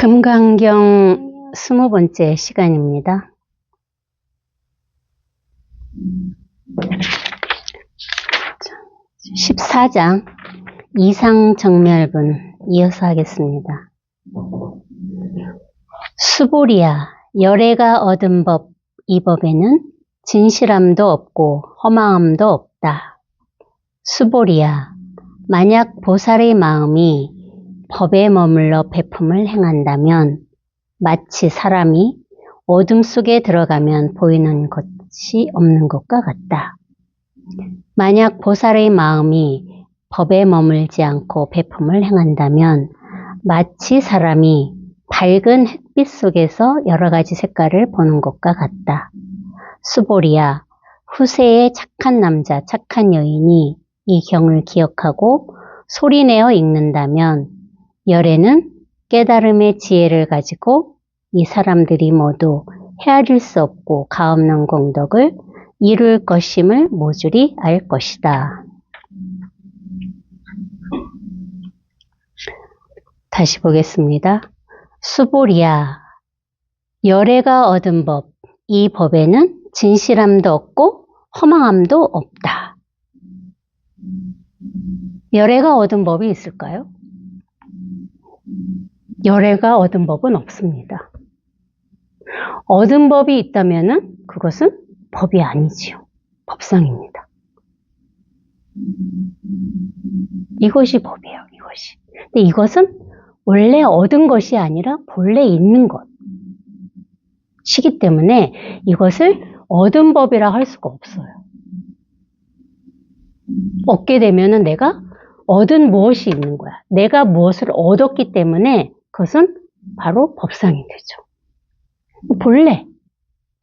금강경 20번째 시간입니다. 자, 14장 이상정멸분 이어서 하겠습니다. 수보리야, 열애가 얻은 법, 이 법에는 진실함도 없고 허망함도 없다. 수보리야, 만약 보살의 마음이 법에 머물러 베품을 행한다면 마치 사람이 어둠 속에 들어가면 보이는 것이 없는 것과 같다. 만약 보살의 마음이 법에 머물지 않고 베품을 행한다면 마치 사람이 밝은 햇빛 속에서 여러 가지 색깔을 보는 것과 같다. 수보리야, 후세의 착한 남자, 착한 여인이 이 경을 기억하고 소리내어 읽는다면 열애는 깨달음의 지혜를 가지고 이 사람들이 모두 헤아릴 수 없고 가없는 공덕을 이룰 것임을 모조리 알 것이다. 다시 보겠습니다. 수보리야, 열애가 얻은 법, 이 법에는 진실함도 없고 허망함도 없다. 열애가 얻은 법이 있을까요? 열애가 얻은 법은 없습니다. 얻은 법이 있다면은 그것은 법이 아니지요. 법상입니다. 이것이 법이에요. 이것이. 근데 이것은 원래 얻은 것이 아니라 본래 있는 것이기 때문에 이것을 얻은 법이라 할 수가 없어요. 얻게 되면은 내가 얻은 무엇이 있는 거야. 내가 무엇을 얻었기 때문에 그것은 바로 법상이 되죠.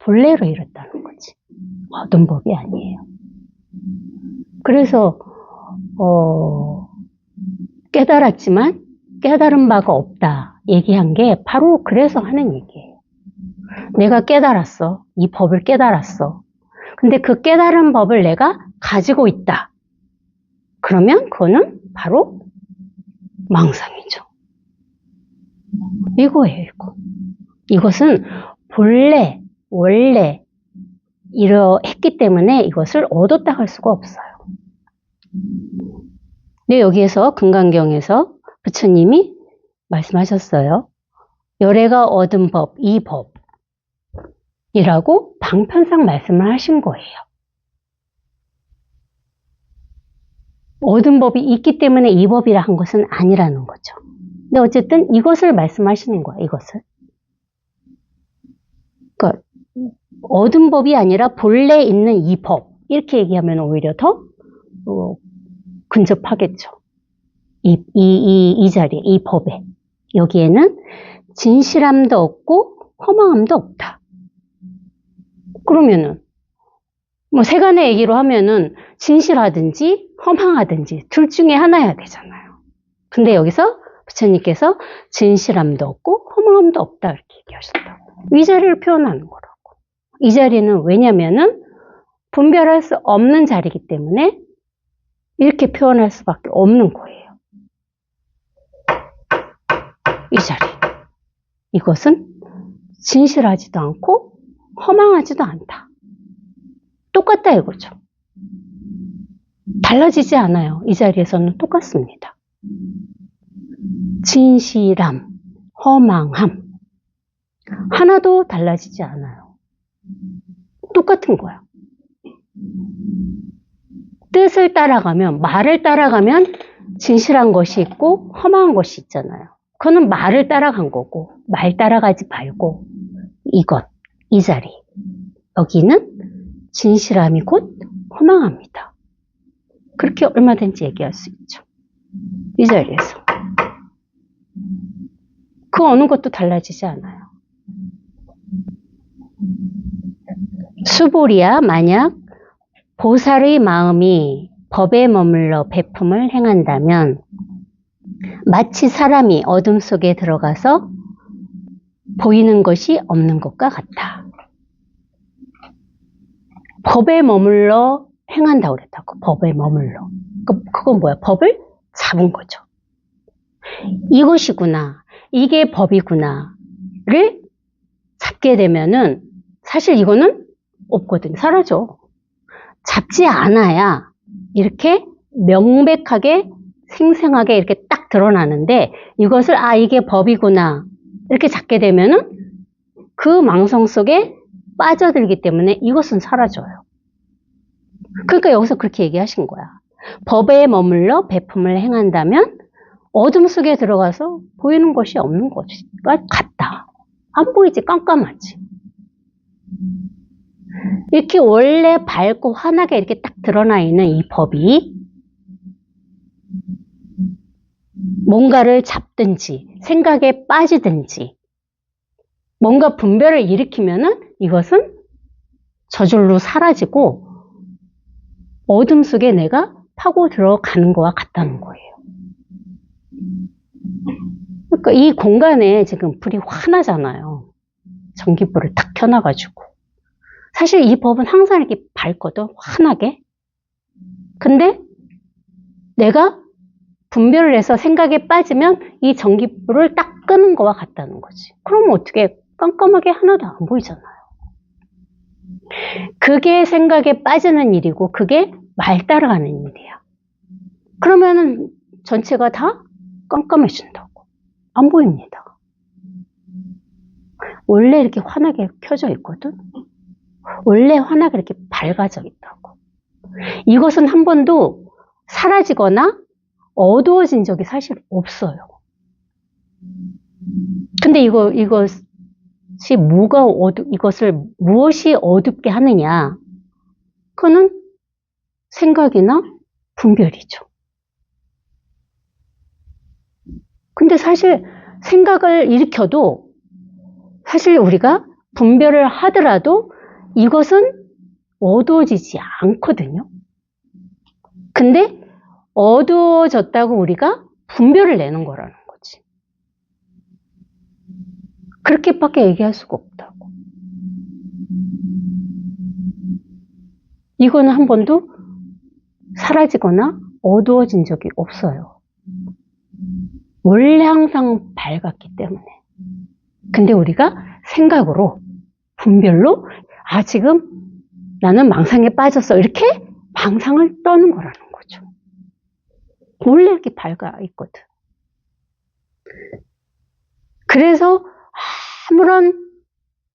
본래로 이뤘다는 거지. 얻은 법이 아니에요. 그래서 깨달았지만 깨달은 바가 없다 얘기한 게 바로 그래서 하는 얘기예요. 내가 깨달았어. 이 법을 깨달았어. 근데 그 깨달은 법을 내가 가지고 있다. 그러면 그거는 바로 망상이죠. 이거예요, 이거. 이것은 원래 이러했기 때문에 이것을 얻었다 할 수가 없어요. 근데 여기에서 금강경에서 부처님이 말씀하셨어요. 열애가 얻은 법, 이 법이라고 방편상 말씀을 하신 거예요. 얻은 법이 있기 때문에 이 법이라 한 것은 아니라는 거죠. 근데 어쨌든 이것을 말씀하시는 거야, 이것을. 그러니까 얻은 법이 아니라 본래 있는 이 법, 이렇게 얘기하면 오히려 더 근접하겠죠. 이 자리에, 이 법에. 여기에는 진실함도 없고 허망함도 없다. 그러면은 뭐 세간의 얘기로 하면은 진실하든지 허망하든지 둘 중에 하나여야 되잖아요. 근데 여기서 부처님께서 진실함도 없고 허망함도 없다 이렇게 얘기하셨다고. 이 자리를 표현하는 거라고. 이 자리는 왜냐면은 분별할 수 없는 자리이기 때문에 이렇게 표현할 수밖에 없는 거예요. 이 자리. 이것은 진실하지도 않고 허망하지도 않다. 똑같다 이거죠. 달라지지 않아요. 이 자리에서는 똑같습니다. 진실함, 허망함 하나도 달라지지 않아요. 똑같은 거야. 뜻을 따라가면, 말을 따라가면 진실한 것이 있고 허망한 것이 있잖아요. 그거는 말을 따라간 거고 말 따라가지 말고 이 자리 여기는 진실함이 곧 허망합니다. 그렇게 얼마든지 얘기할 수 있죠. 이 자리에서. 그 어느 것도 달라지지 않아요. 수보리야, 만약 보살의 마음이 법에 머물러 베품을 행한다면 마치 사람이 어둠 속에 들어가서 보이는 것이 없는 것과 같아. 법에 머물러 행한다고 그랬다고. 법에 머물러. 그건 뭐야? 법을 잡은 거죠. 이것이구나. 이게 법이구나를 잡게 되면은 사실 이거는 없거든. 사라져. 잡지 않아야 이렇게 명백하게 생생하게 이렇게 딱 드러나는데 이것을 이게 법이구나 이렇게 잡게 되면은 그 망성 속에 빠져들기 때문에 이것은 사라져요. 그러니까 여기서 그렇게 얘기하신 거야. 법에 머물러 배품을 행한다면 어둠 속에 들어가서 보이는 것이 없는 것과 같다. 안 보이지, 깜깜하지. 이렇게 원래 밝고 환하게 이렇게 딱 드러나 있는 이 법이 뭔가를 잡든지 생각에 빠지든지 뭔가 분별을 일으키면은 이것은 저절로 사라지고 어둠 속에 내가 파고 들어가는 거와 같다는 거예요. 그러니까 이 공간에 지금 불이 환하잖아요. 전기불을 탁 켜놔가지고. 사실 이 법은 항상 이렇게 밝거든, 환하게. 근데 내가 분별을 해서 생각에 빠지면 이 전기불을 딱 끄는 거와 같다는 거지. 그럼 어떻게 깜깜하게 하나도 안 보이잖아요. 그게 생각에 빠지는 일이고 그게 말 따라가는 일이야. 그러면은 전체가 다 깜깜해진다고. 안 보입니다. 원래 이렇게 환하게 켜져 있거든. 원래 환하게 이렇게 밝아져 있다고. 이것은 한 번도 사라지거나 어두워진 적이 사실 없어요. 근데 이것이 이것을 무엇이 어둡게 하느냐? 그거는 생각이나 분별이죠. 근데 사실 생각을 일으켜도 사실 우리가 분별을 하더라도 이것은 어두워지지 않거든요. 근데 어두워졌다고 우리가 분별을 내는 거라는 거지. 그렇게밖에 얘기할 수가 없다고. 이거는 한 번도 사라지거나 어두워진 적이 없어요. 원래 항상 밝았기 때문에. 근데 우리가 생각으로, 분별로, 지금 나는 망상에 빠졌어. 이렇게 망상을 떠는 거라는 거죠. 원래 이렇게 밝아 있거든. 그래서 아무런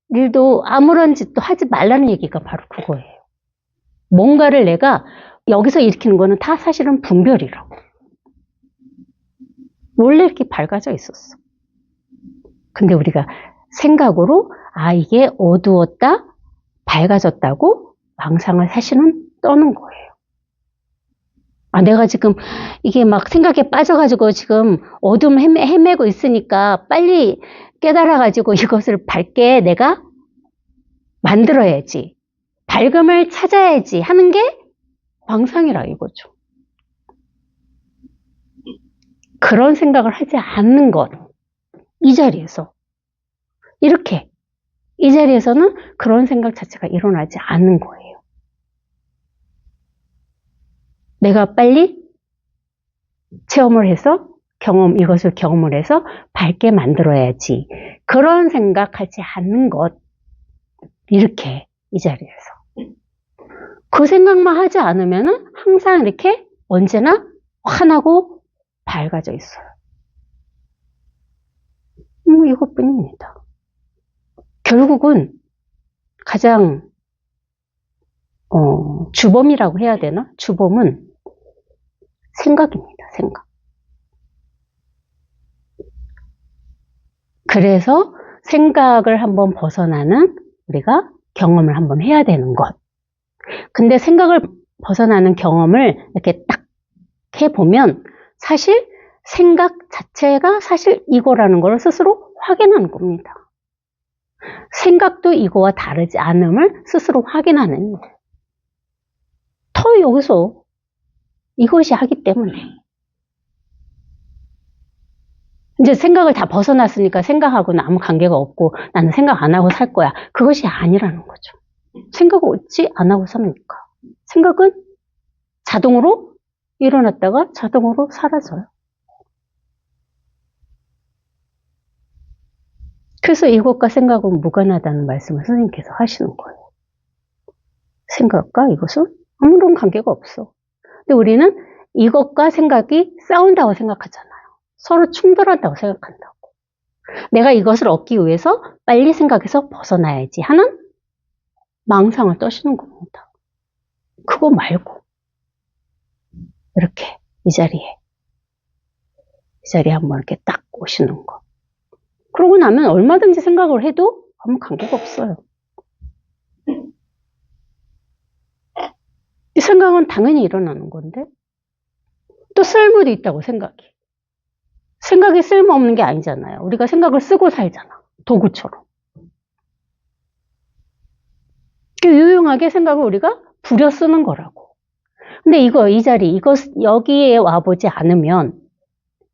일도, 아무런 짓도 하지 말라는 얘기가 바로 그거예요. 뭔가를 내가 여기서 일으키는 거는 다 사실은 분별이라고. 원래 이렇게 밝아져 있었어. 근데 우리가 생각으로 이게 어두웠다, 밝아졌다고 망상을 사실은 떠는 거예요. 내가 지금 이게 막 생각에 빠져가지고 지금 어둠 헤매고 있으니까 빨리 깨달아가지고 이것을 밝게 내가 만들어야지. 밝음을 찾아야지 하는 게 망상이라 이거죠. 그런 생각을 하지 않는 것. 이 자리에서. 이렇게. 이 자리에서는 그런 생각 자체가 일어나지 않는 거예요. 내가 빨리 체험을 해서 이것을 경험을 해서 밝게 만들어야지. 그런 생각하지 않는 것. 이렇게. 이 자리에서. 그 생각만 하지 않으면은 항상 이렇게 언제나 환하고 밝아져 있어요. 이것뿐입니다. 결국은 가장 주범이라고 해야 되나? 주범은 생각입니다. 생각. 그래서 생각을 한번 벗어나는 우리가 경험을 한번 해야 되는 것. 근데 생각을 벗어나는 경험을 이렇게 딱 해보면 사실 생각 자체가 사실 이거라는 걸 스스로 확인하는 겁니다. 생각도 이거와 다르지 않음을 스스로 확인하는 거예요. 더 여기서 이것이 하기 때문에 이제 생각을 다 벗어났으니까 생각하고는 아무 관계가 없고 나는 생각 안 하고 살 거야. 그것이 아니라는 거죠. 생각을 어찌 안 하고 삽니까? 생각은 자동으로 일어났다가 자동으로 사라져요. 그래서 이것과 생각은 무관하다는 말씀을 선생님께서 하시는 거예요. 생각과 이것은 아무런 관계가 없어. 근데 우리는 이것과 생각이 싸운다고 생각하잖아요. 서로 충돌한다고 생각한다고. 내가 이것을 얻기 위해서 빨리 생각해서 벗어나야지 하는 망상을 떠시는 겁니다. 그거 말고 이렇게 이 자리에 한번 이렇게 딱 오시는 거. 그러고 나면 얼마든지 생각을 해도 아무 관계가 없어요. 이 생각은 당연히 일어나는 건데 또 쓸모도 있다고 생각이. 생각이 쓸모없는 게 아니잖아요. 우리가 생각을 쓰고 살잖아. 도구처럼. 유용하게 생각을 우리가 부려 쓰는 거라고. 근데 이 자리, 여기에 와보지 않으면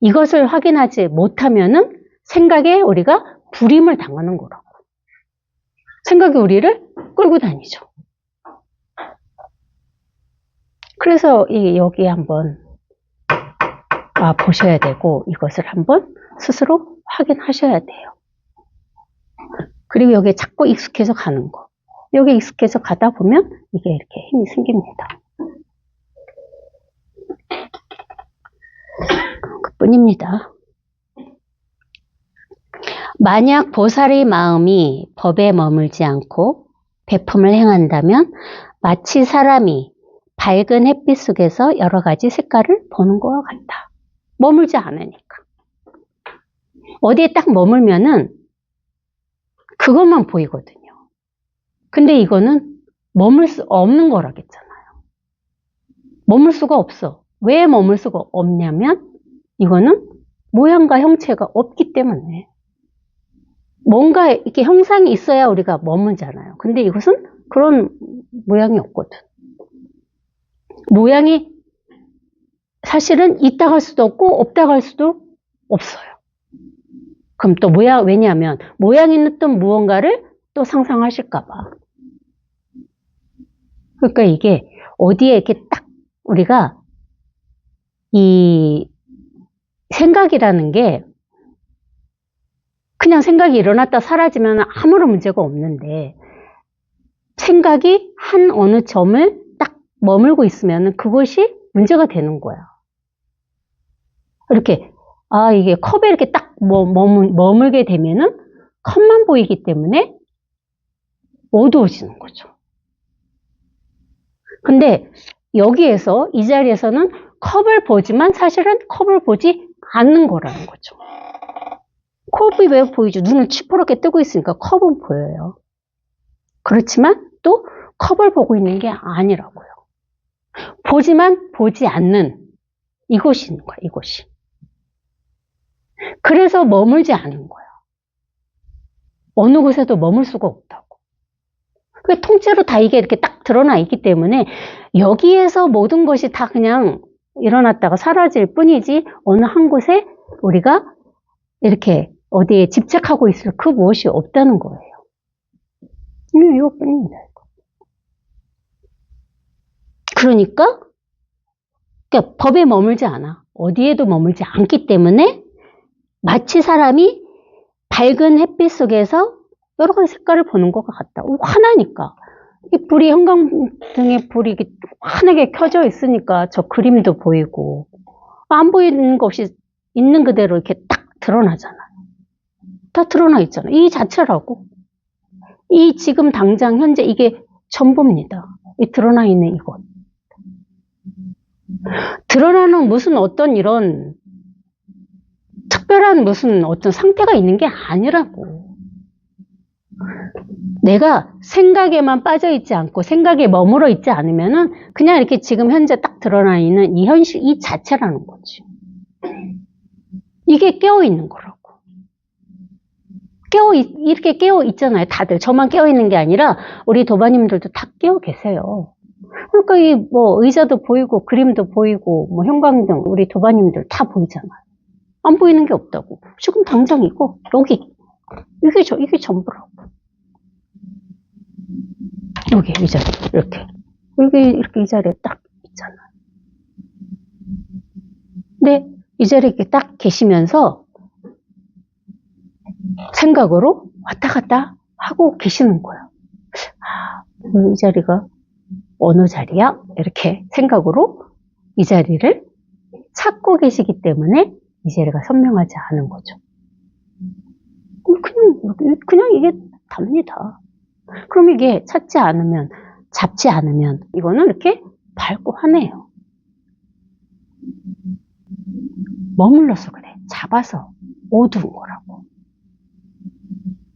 이것을 확인하지 못하면은 생각에 우리가 불임을 당하는 거라고. 생각이 우리를 끌고 다니죠. 그래서 여기에 한번 와 보셔야 되고 이것을 한번 스스로 확인하셔야 돼요. 그리고 여기에 자꾸 익숙해져 가는 거. 여기 익숙해져 가다 보면 이게 이렇게 힘이 생깁니다. 그뿐입니다. 만약 보살의 마음이 법에 머물지 않고 배품을 행한다면 마치 사람이 밝은 햇빛 속에서 여러 가지 색깔을 보는 것과 같다. 머물지 않으니까. 어디에 딱 머물면은 그것만 보이거든요. 근데 이거는 머물 수 없는 거라겠잖아요. 머물 수가 없어. 왜 머물 수가 없냐면 이거는 모양과 형체가 없기 때문에. 뭔가 이렇게 형상이 있어야 우리가 머물잖아요. 근데 이것은 그런 모양이 없거든. 모양이 사실은 있다 할 수도 없고 없다 할 수도 없어요. 그럼 또 왜냐하면 모양이 있던 무언가를 또 상상하실까봐. 그러니까 이게 어디에 이렇게 딱 우리가 이 생각이라는 게 그냥 생각이 일어났다 사라지면 아무런 문제가 없는데 생각이 한 어느 점을 딱 머물고 있으면 그것이 문제가 되는 거야. 이렇게 이게 컵에 이렇게 딱 머물게 되면은 컵만 보이기 때문에 어두워지는 거죠. 근데 여기에서 이 자리에서는 컵을 보지만 사실은 컵을 보지 않는 거라는 거죠. 컵이 왜 보이죠? 눈을 시퍼렇게 뜨고 있으니까 컵은 보여요. 그렇지만 또 컵을 보고 있는 게 아니라고요. 보지만 보지 않는 이것이 있는 거야, 이것이. 그래서 머물지 않은 거야. 어느 곳에도 머물 수가 없다고. 통째로 다 이게 이렇게 딱 드러나 있기 때문에 여기에서 모든 것이 다 그냥 일어났다가 사라질 뿐이지 어느 한 곳에 우리가 이렇게 어디에 집착하고 있을 그 무엇이 없다는 거예요. 이것뿐입니다. 그러니까 법에 머물지 않아. 어디에도 머물지 않기 때문에 마치 사람이 밝은 햇빛 속에서 여러 가지 색깔을 보는 것과 같다. 화나니까. 이 불이 형광등에 불이 환하게 켜져 있으니까 저 그림도 보이고 안 보이는 것이 있는 그대로 이렇게 딱 드러나잖아요. 다 드러나 있잖아요. 이 자체라고. 이 지금 당장 현재 이게 전부입니다. 이 드러나 있는 이것. 드러나는 무슨 어떤 이런 특별한 무슨 어떤 상태가 있는 게 아니라고. 내가 생각에만 빠져 있지 않고 생각에 머물러 있지 않으면은 그냥 이렇게 지금 현재 딱 드러나 있는 이 현실 이 자체라는 거지. 이게 깨어 있는 거라고. 이렇게 깨어 있잖아요. 다들. 저만 깨어 있는 게 아니라 우리 도바님들도 다 깨어 계세요. 그러니까 이 의자도 보이고 그림도 보이고 형광등 우리 도바님들 다 보이잖아요. 안 보이는 게 없다고. 지금 당장 이거 여기 이게 전부라고. 여기 이 자리 이렇게 이 자리에 딱 있잖아요. 근데 이 자리에 이렇게 딱 계시면서 생각으로 왔다 갔다 하고 계시는 거예요. 이 자리가 어느 자리야? 이렇게 생각으로 이 자리를 찾고 계시기 때문에 이 자리가 선명하지 않은 거죠. 그냥 이게 답니다. 그럼 이게 찾지 않으면, 잡지 않으면 이거는 이렇게 밟고 하네요. 머물러서 그래. 잡아서 어두운 거라고.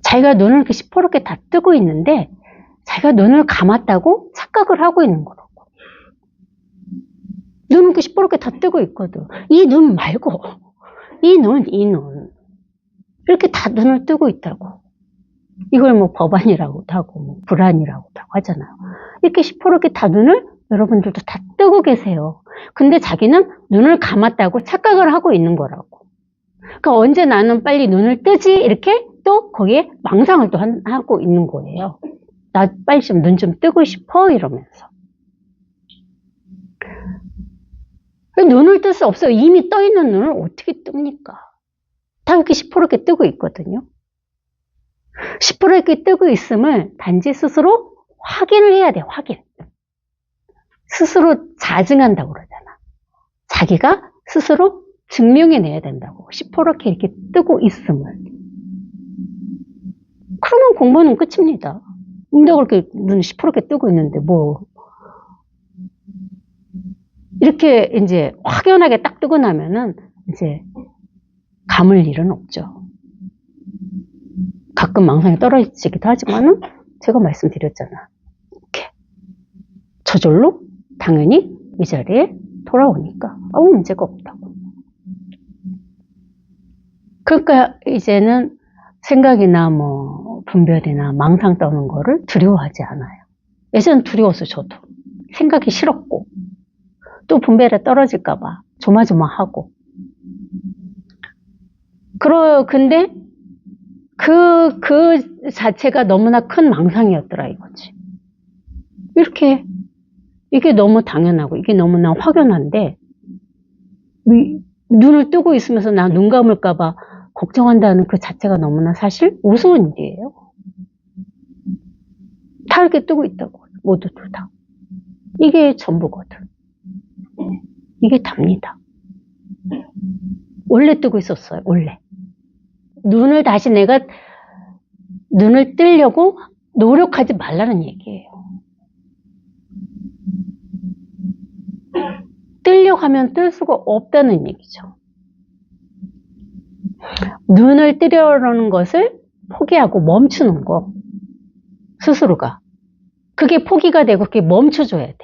자기가 눈을 이렇게 시퍼렇게 다 뜨고 있는데 자기가 눈을 감았다고 착각을 하고 있는 거라고. 눈은 이렇게 시퍼렇게 다 뜨고 있거든. 이 눈 말고 이 눈 이렇게 다 눈을 뜨고 있다고. 이걸 뭐 법안이라고도 하고 뭐 불안이라고도 하잖아요. 이렇게 시퍼렇게 다 눈을 여러분들도 다 뜨고 계세요. 근데 자기는 눈을 감았다고 착각을 하고 있는 거라고. 그러니까 언제 나는 빨리 눈을 뜨지? 이렇게 또 거기에 망상을 또 하고 있는 거예요. 나 빨리 좀 눈 좀 뜨고 싶어 이러면서. 눈을 뜰 수 없어요. 이미 떠 있는 눈을 어떻게 뜹니까? 다 이렇게 시퍼렇게 뜨고 있거든요. 시퍼렇게 뜨고 있음을 단지 스스로 확인을 해야 돼. 확인. 스스로 자증한다고 그러잖아. 자기가 스스로 증명해내야 된다고. 시퍼렇게 이렇게 뜨고 있음을. 그러면 공부는 끝입니다. 근데 그렇게 눈이 시퍼렇게 뜨고 있는데 뭐 이렇게 이제 확연하게 딱 뜨고 나면은 이제 감을 일은 없죠. 가끔 망상이 떨어지기도 하지만은 제가 말씀드렸잖아. 이렇게 저절로 당연히 이 자리에 돌아오니까 아무 문제가 없다고. 그러니까 이제는 생각이나 뭐 분별이나 망상 떠는 거를 두려워하지 않아요. 예전엔 두려웠어요. 저도. 생각이 싫었고 또 분별에 떨어질까 봐 조마조마하고. 근데 그 자체가 너무나 큰 망상이었더라 이거지. 이렇게 이게 너무 당연하고 이게 너무나 확연한데 눈을 뜨고 있으면서 나 눈 감을까 봐 걱정한다는 그 자체가 너무나 사실 우스운 일이에요. 다 이렇게 뜨고 있다고. 모두들 다. 이게 전부거든. 이게 답니다. 원래 뜨고 있었어요. 원래. 눈을 다시 내가 눈을 뜨려고 노력하지 말라는 얘기예요. 뜨려고 하면 뜰 수가 없다는 얘기죠. 눈을 뜨려는 것을 포기하고 멈추는 거. 스스로가. 그게 포기가 되고 그게 멈춰줘야 돼.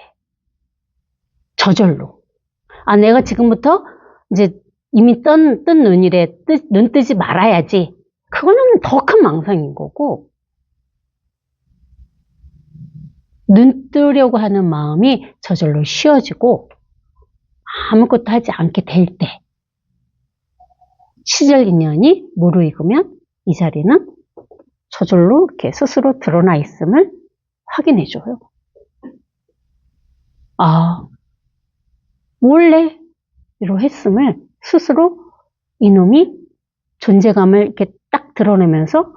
저절로. 내가 지금부터 이제 이미 뜬 눈이래. 눈 뜨지 말아야지. 그거는 더 큰 망상인 거고. 눈 뜨려고 하는 마음이 저절로 쉬어지고 아무것도 하지 않게 될 때 시절 인연이 무르익으면 이 자리는 저절로 이렇게 스스로 드러나 있음을 확인해줘요. 몰래 이로 했음을 스스로 이놈이 존재감을 이렇게 딱 드러내면서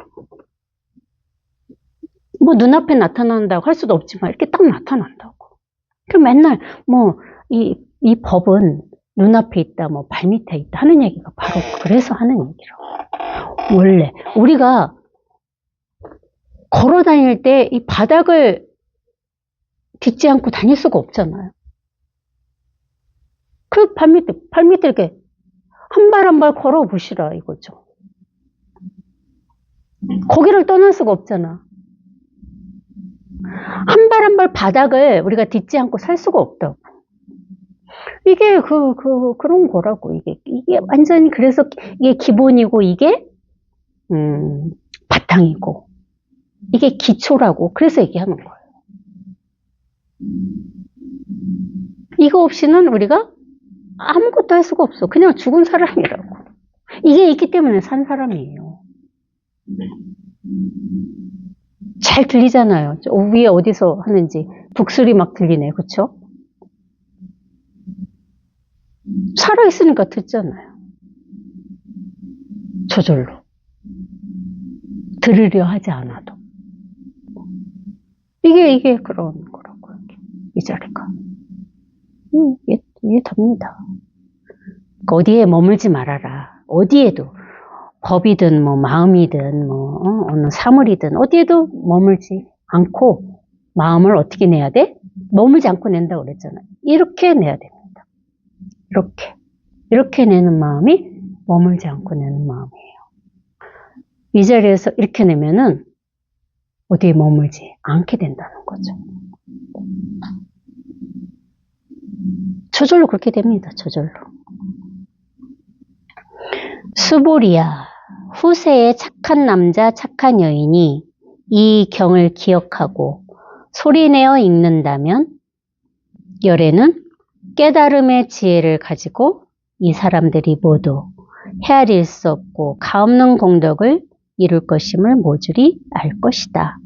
뭐 눈앞에 나타난다고 할 수도 없지만 이렇게 딱 나타난다고. 그럼 맨날 뭐 이 법은 눈앞에 있다, 뭐 발밑에 있다 하는 얘기가 바로 그래서 하는 얘기라고. 원래 우리가 걸어 다닐 때 이 바닥을 딛지 않고 다닐 수가 없잖아요. 그 발밑에 이렇게 한 발 한 발 걸어 보시라 이거죠. 거기를 떠날 수가 없잖아. 한 발 한 발 바닥을 우리가 딛지 않고 살 수가 없다고. 이게 그런 거라고. 이게 완전히 그래서 이게 기본이고 이게 바탕이고 이게 기초라고. 그래서 얘기하는 거예요. 이거 없이는 우리가 아무것도 할 수가 없어. 그냥 죽은 사람이라고. 이게 있기 때문에 산 사람이에요. 잘 들리잖아요. 저 위에 어디서 하는지 북소리 막 들리네. 그쵸? 살아있으니까 듣잖아요. 저절로. 들으려 하지 않아도. 이게 그런 거라고, 이 자리가. 이게 답니다. 어디에 머물지 말아라. 어디에도. 법이든, 마음이든, 어느 사물이든, 어디에도 머물지 않고, 마음을 어떻게 내야 돼? 머물지 않고 낸다고 그랬잖아요. 이렇게 내야 됩니다. 이렇게 내는 마음이 머물지 않고 내는 마음이에요. 이 자리에서 이렇게 내면은 어디에 머물지 않게 된다는 거죠. 저절로 그렇게 됩니다. 저절로. 수보리야, 후세의 착한 남자, 착한 여인이 이 경을 기억하고 소리내어 읽는다면 열애는 깨달음의 지혜를 가지고 이 사람들이 모두 헤아릴 수 없고 가없는 공덕을 이룰 것임을 모조리 알 것이다.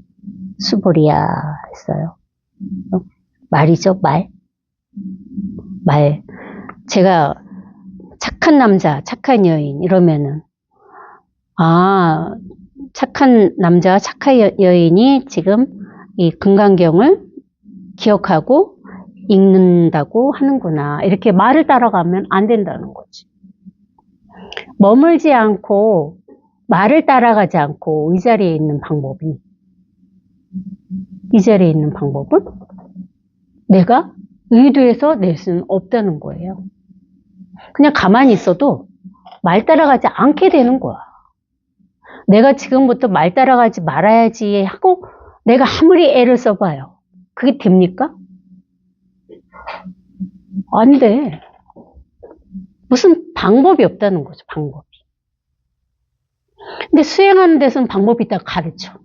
수보리야 했어요. 말이죠, 말. 제가 착한 남자, 착한 여인 이러면은 착한 남자와 착한 여인이 지금 이 금강경을 기억하고 읽는다고 하는구나. 이렇게 말을 따라가면 안 된다는 거지. 머물지 않고 말을 따라가지 않고 이 자리에 있는 방법은 내가 의도해서 낼 수는 없다는 거예요. 그냥 가만히 있어도 말 따라가지 않게 되는 거야. 내가 지금부터 말 따라가지 말아야지 하고 내가 아무리 애를 써봐요. 그게 됩니까? 안 돼. 무슨 방법이 없다는 거죠, 방법이. 근데 수행하는 데서는 방법이 있다고 가르쳐.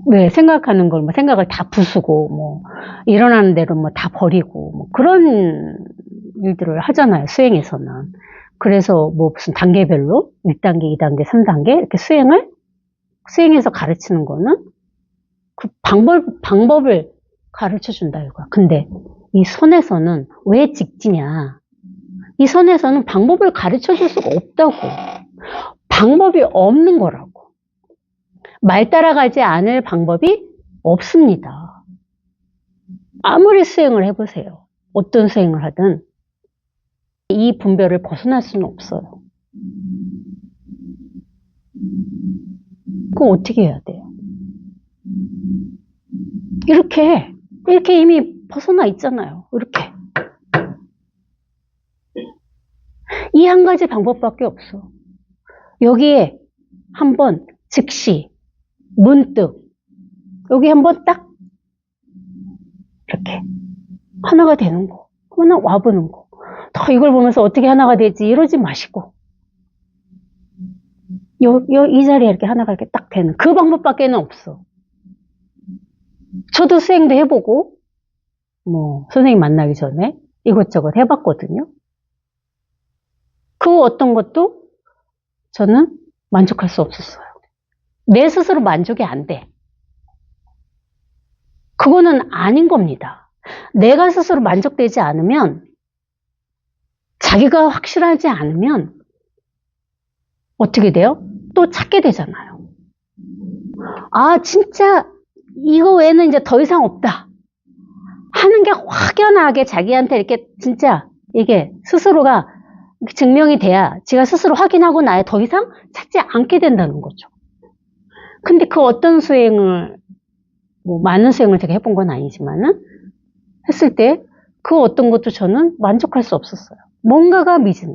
왜? 생각하는 걸, 생각을 다 부수고, 일어나는 대로 다 버리고, 그런 일들을 하잖아요, 수행에서는. 그래서 무슨 단계별로 1단계, 2단계, 3단계 이렇게 수행해서 가르치는 거는 그 방법을 가르쳐 준다 이거야. 근데 이 선에서는 왜 직지냐? 이 선에서는 방법을 가르쳐 줄 수가 없다고. 방법이 없는 거라고. 말 따라가지 않을 방법이 없습니다. 아무리 수행을 해보세요. 어떤 수행을 하든 이 분별을 벗어날 수는 없어요. 그럼 어떻게 해야 돼요? 이렇게 이미 벗어나 있잖아요. 이렇게. 이 한 가지 방법밖에 없어. 여기에 한번 즉시 문득 여기 한번 딱 이렇게 하나가 되는 거. 하나 와보는 거. 더 이걸 보면서 어떻게 하나가 되지 이러지 마시고 이 자리에 이렇게 하나가 이렇게 딱 되는 그 방법밖에는 없어. 저도 수행도 해보고 선생님 만나기 전에 이것저것 해봤거든요. 그 어떤 것도 저는 만족할 수 없었어요. 내 스스로 만족이 안 돼. 그거는 아닌 겁니다. 내가 스스로 만족되지 않으면 자기가 확실하지 않으면 어떻게 돼요? 또 찾게 되잖아요. 진짜 이거 외에는 이제 더 이상 없다 하는 게 확연하게 자기한테 이렇게 진짜 이게 스스로가 증명이 돼야 제가 스스로 확인하고 나야 더 이상 찾지 않게 된다는 거죠. 근데 그 어떤 수행을 많은 수행을 제가 해본 건 아니지만은 했을 때 그 어떤 것도 저는 만족할 수 없었어요. 뭔가가 미진해.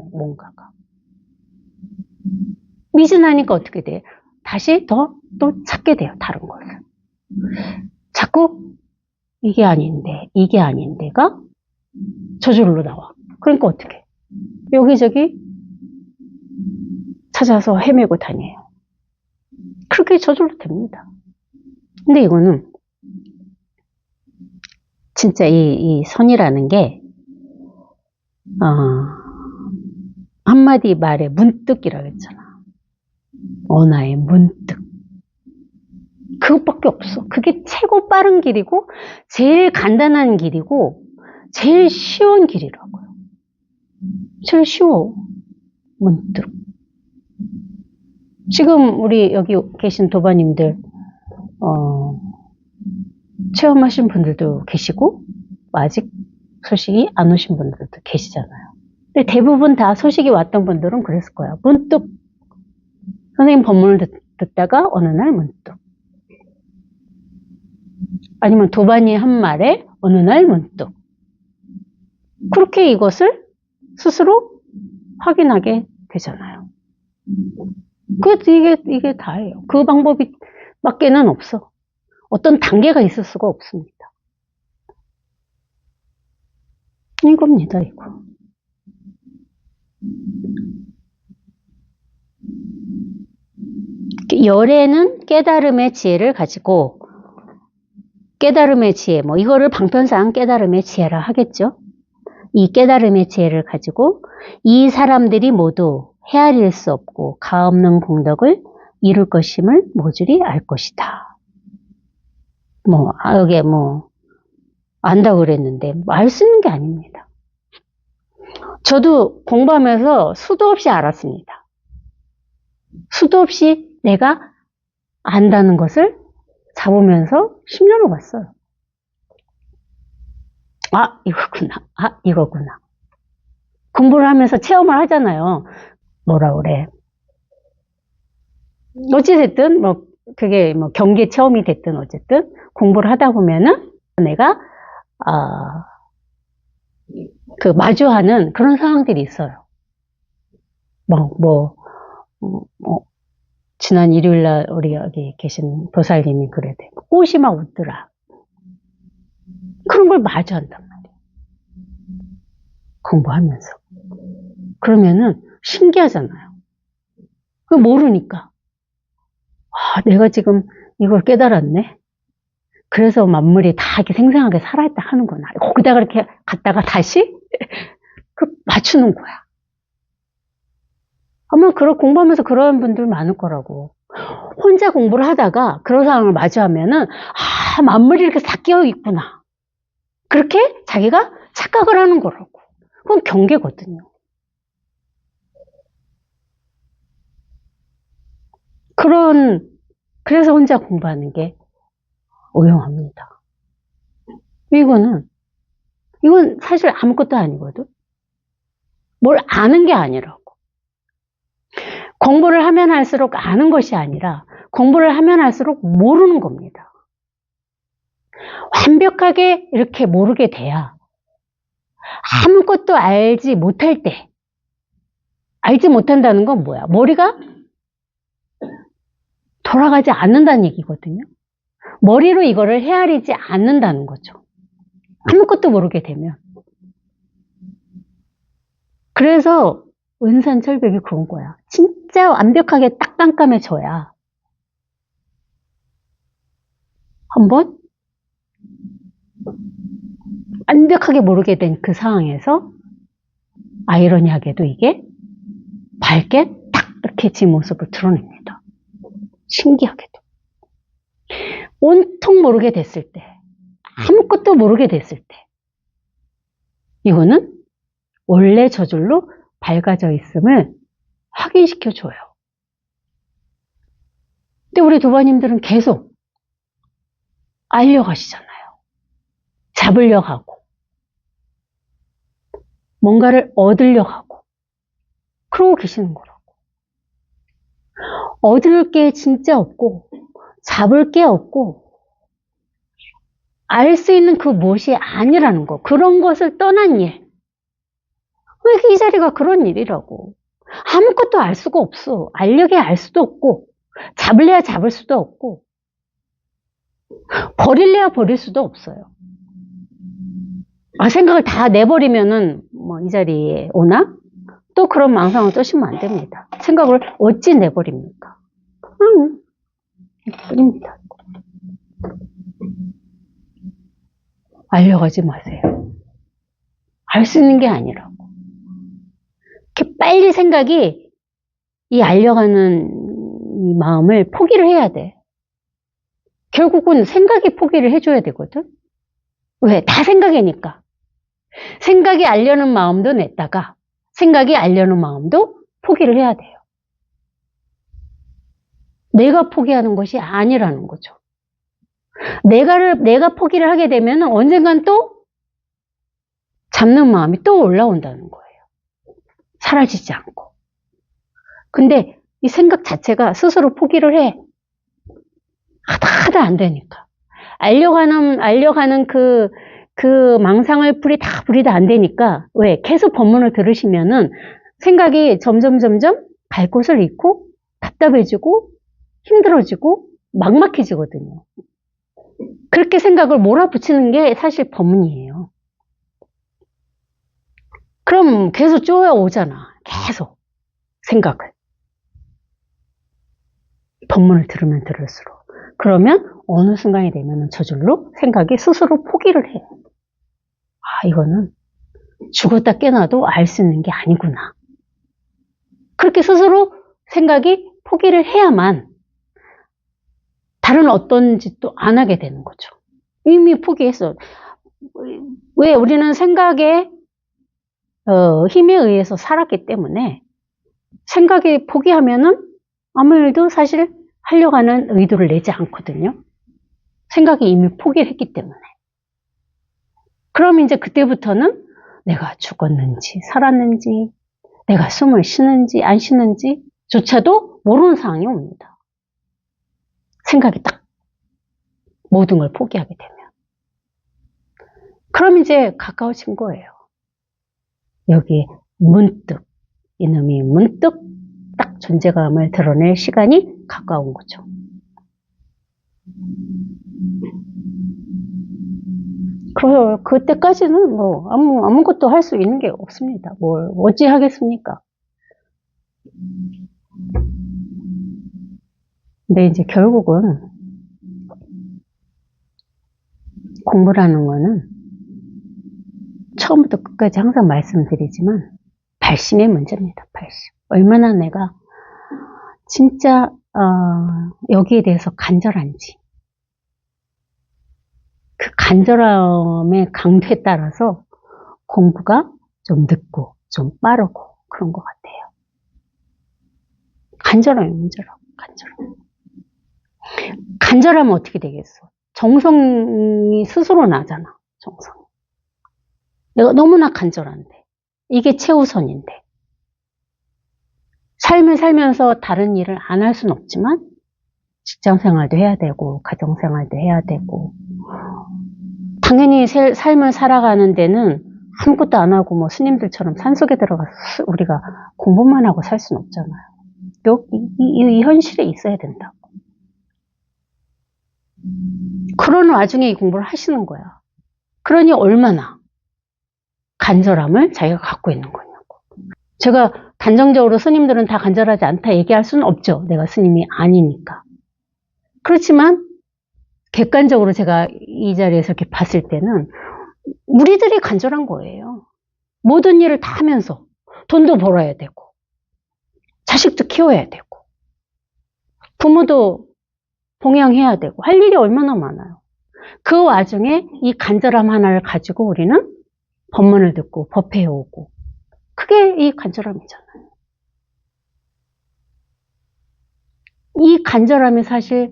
미진하니까 어떻게 돼? 다시 또 찾게 돼요. 다른 것을. 자꾸 이게 아닌데가 저절로 나와. 그러니까 어떻게? 여기저기 찾아서 헤매고 다녀요. 그렇게 저절로 됩니다. 근데 이거는 진짜 이 선이라는 게 한마디 말에 문득이라고 했잖아. 언어의 문득. 그것밖에 없어. 그게 최고 빠른 길이고 제일 간단한 길이고 제일 쉬운 길이라고요. 제일 쉬워. 문득. 지금 우리 여기 계신 도반님들, 체험하신 분들도 계시고, 아직 소식이 안 오신 분들도 계시잖아요. 근데 대부분 다 소식이 왔던 분들은 그랬을 거야. 문득 선생님 법문을 듣다가 어느 날 문득, 아니면 도반이 한 말에 어느 날 문득, 그렇게 이것을 스스로 확인하게 되잖아요. 이게 다예요. 그 방법이 밖에는 없어. 어떤 단계가 있을 수가 없습니다. 이겁니다, 이거. 열애는 깨달음의 지혜를 가지고, 깨달음의 지혜, 뭐 이거를 방편상 깨달음의 지혜라 하겠죠. 이 깨달음의 지혜를 가지고 이 사람들이 모두 헤아릴 수 없고 가없는 공덕을 이룰 것임을 모조리 알 것이다. 여기에 안다고 그랬는데, 알 수 있는 게 아닙니다. 저도 공부하면서 수도 없이 알았습니다. 수도 없이 내가 안다는 것을 잡으면서 10년을 봤어요. 아, 이거구나. 아, 이거구나. 공부를 하면서 체험을 하잖아요. 뭐라 그래. 어찌됐든, 그게 경계 체험이 됐든 어쨌든, 공부를 하다 보면은 내가, 마주하는 그런 상황들이 있어요. 지난 일요일날 우리 여기 계신 보살님이 그래대. 꽃이 막 웃더라. 그런 걸 마주한단 말이에요. 공부하면서. 그러면은 신기하잖아요. 그거 모르니까. 내가 지금 이걸 깨달았네. 그래서 만물이 다 이렇게 생생하게 살아있다 하는구나. 거기다가 이렇게 갔다가 다시 맞추는 거야. 아마 공부하면서 그런 분들 많을 거라고. 혼자 공부를 하다가 그런 상황을 마주하면은, 만물이 이렇게 다 끼어 있구나. 그렇게 자기가 착각을 하는 거라고. 그건 경계거든요. 그래서 혼자 공부하는 게 오용합니다. 이건 사실 아무것도 아니거든. 뭘 아는 게 아니라고. 공부를 하면 할수록 아는 것이 아니라 공부를 하면 할수록 모르는 겁니다. 완벽하게 이렇게 모르게 돼야 아무것도 알지 못할 때, 알지 못한다는 건 뭐야? 머리가 돌아가지 않는다는 얘기거든요. 머리로 이거를 헤아리지 않는다는 거죠. 아무것도 모르게 되면. 그래서 은산철벽이 그런 거야. 진짜 완벽하게 딱 깜깜해져야 한번 완벽하게 모르게 된 그 상황에서 아이러니하게도 이게 밝게 딱 이렇게 지 모습을 드러냅니다. 신기하게도. 온통 모르게 됐을 때, 아무것도 모르게 됐을 때, 이거는 원래 저절로 밝아져 있음을 확인시켜줘요. 근데 우리 도반님들은 계속 알려고 하시잖아요. 잡으려고 하고, 뭔가를 얻으려고 하고, 그러고 계시는 거라고. 얻을 게 진짜 없고, 잡을 게 없고, 알 수 있는 그 무엇이 아니라는 거. 그런 것을 떠난 일. 왜 이 자리가 그런 일이라고. 아무것도 알 수가 없어. 알려게 알 수도 없고, 잡을래야 잡을 수도 없고, 버릴래야 버릴 수도 없어요. 생각을 다 내버리면은 이 자리에 오나? 또 그런 망상을 떠시면 안 됩니다. 생각을 어찌 내버립니까? 뿐입니다. 알려가지 마세요. 알 수 있는 게 아니라고. 이렇게 빨리 생각이 이 알려가는 이 마음을 포기를 해야 돼. 결국은 생각이 포기를 해줘야 되거든. 왜? 다 생각이니까. 생각이 알려는 마음도 냈다가 생각이 알려는 마음도 포기를 해야 돼요. 내가 포기하는 것이 아니라는 거죠. 내가 포기를 하게 되면 언젠간 또 잡는 마음이 또 올라온다는 거예요. 사라지지 않고. 근데 이 생각 자체가 스스로 포기를 해. 하다 안 되니까. 알려가는 그 망상을 부리다 안 되니까, 왜? 계속 법문을 들으시면은 생각이 점점 갈 곳을 잃고 답답해지고 힘들어지고 막막해지거든요. 그렇게 생각을 몰아붙이는 게 사실 법문이에요. 그럼 계속 쪼여오잖아. 계속 생각을. 법문을 들으면 들을수록. 그러면 어느 순간이 되면 저절로 생각이 스스로 포기를 해요. 아, 이거는 죽었다 깨어나도 알 수 있는 게 아니구나. 그렇게 스스로 생각이 포기를 해야만 다른 어떤 짓도 안 하게 되는 거죠. 이미 포기했어. 왜? 우리는 생각의 힘에 의해서 살았기 때문에 생각이 포기하면은 아무 일도 사실 하려고 하는 의도를 내지 않거든요. 생각이 이미 포기를 했기 때문에. 그럼 이제 그때부터는 내가 죽었는지 살았는지 내가 숨을 쉬는지 안 쉬는지 조차도 모르는 상황이 옵니다. 생각이 딱 모든 걸 포기하게 되면. 그럼 이제 가까워진 거예요. 여기 문득 이놈이 문득 딱 존재감을 드러낼 시간이 가까운 거죠. 그때까지는 뭐 아무것도 할 수 있는 게 없습니다. 뭘 어찌 하겠습니까? 근데 이제 결국은 공부라는 거는 처음부터 끝까지 항상 말씀드리지만 발심의 문제입니다. 발심. 얼마나 내가 진짜 여기에 대해서 간절한지. 그 간절함의 강도에 따라서 공부가 좀 늦고 좀 빠르고 그런 것 같아요. 간절함이 문제라고. 간절하면 어떻게 되겠어? 정성이 스스로 나잖아. 정성. 내가 너무나 간절한데 이게 최우선인데 삶을 살면서 다른 일을 안 할 수는 없지만 직장생활도 해야 되고 가정생활도 해야 되고 당연히 삶을 살아가는 데는 아무것도 안 하고 뭐 스님들처럼 산속에 들어가서 우리가 공부만 하고 살 수는 없잖아요. 이 현실에 있어야 된다고. 그런 와중에 이 공부를 하시는 거야. 그러니 얼마나 간절함을 자기가 갖고 있는 거냐고. 제가 단정적으로 스님들은 다 간절하지 않다 얘기할 수는 없죠. 내가 스님이 아니니까. 그렇지만 객관적으로 제가 이 자리에서 이렇게 봤을 때는 우리들이 간절한 거예요. 모든 일을 다 하면서 돈도 벌어야 되고 자식도 키워야 되고 부모도 봉양해야 되고 할 일이 얼마나 많아요. 그 와중에 이 간절함 하나를 가지고 우리는 법문을 듣고 법회에 오고 그게 이 간절함이잖아요. 이 간절함이 사실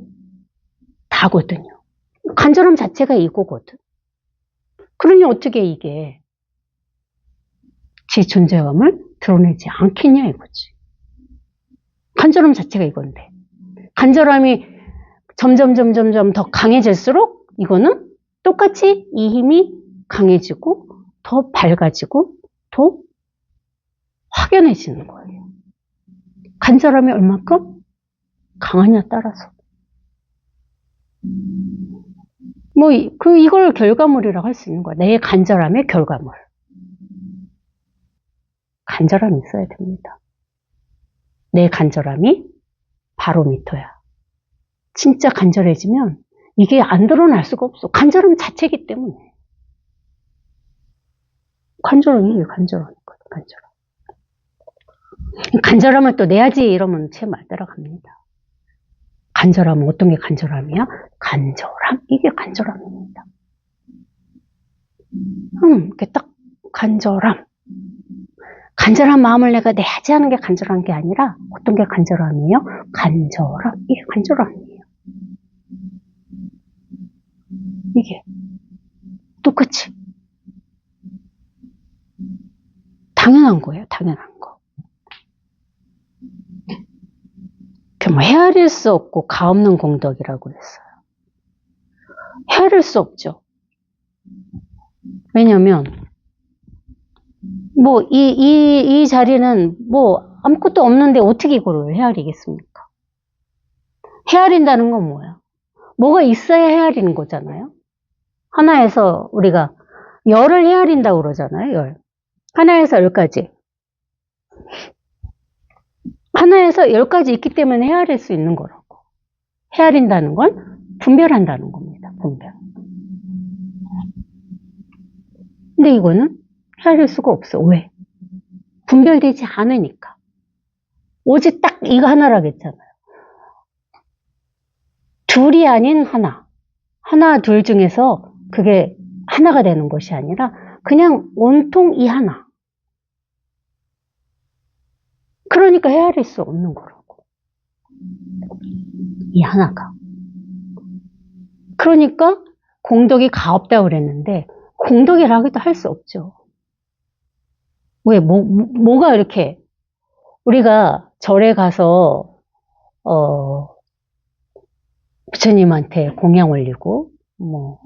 다거든요. 간절함 자체가 이거거든. 그러니 어떻게 이게 제 존재감을 드러내지 않겠냐 이거지. 간절함 자체가 이건데. 간절함이 점점 더 강해질수록 이거는 똑같이 이 힘이 강해지고 더 밝아지고 더 확연해지는 거예요. 간절함이 얼마큼 강하냐 따라서. 뭐 이걸 결과물이라고 할 수 있는 거야. 내 간절함의 결과물. 간절함이 있어야 됩니다. 내 간절함이 바로미터야. 진짜 간절해지면 이게 안 드러날 수가 없어. 간절함 자체이기 때문에. 이게 간절하니까. 간절함을 또 내야지 이러면 제 말대로 갑니다. 간절함은 어떤 게 간절함이야? 간절함. 이게 간절함입니다. 이렇게 딱 간절함. 간절한 마음을 내가 내야지 하는 게 간절한 게 아니라 어떤 게 간절함이에요? 간절함. 이게 관절 아니에요. 이게 똑같이 당연한 거예요. 당연한 거. 뭐 헤아릴 수 없고 가없는 공덕이라고 그랬어요. 헤아릴 수 없죠. 왜냐면 뭐 이 자리는 뭐 아무것도 없는데 어떻게 이거를 헤아리겠습니까? 헤아린다는 건 뭐야? 뭐가 있어야 헤아리는 거잖아요. 하나에서 우리가 열을 헤아린다고 그러잖아요. 열. 하나에서 열까지. 하나에서 10가지 있기 때문에 헤아릴 수 있는 거라고. 헤아린다는 건 분별한다는 겁니다. 분별. 근데 이거는 헤아릴 수가 없어. 왜? 분별되지 않으니까. 오직 딱 이거 하나라겠잖아요. 둘이 아닌 하나. 하나, 둘 중에서 그게 하나가 되는 것이 아니라 그냥 온통 이 하나. 그러니까 헤아릴 수 없는 거라고. 이 하나가. 그러니까 공덕이 가없다고 그랬는데 공덕이라고도 할 수 없죠. 왜? 뭐가 이렇게 우리가 절에 가서 부처님한테 공양 올리고 뭐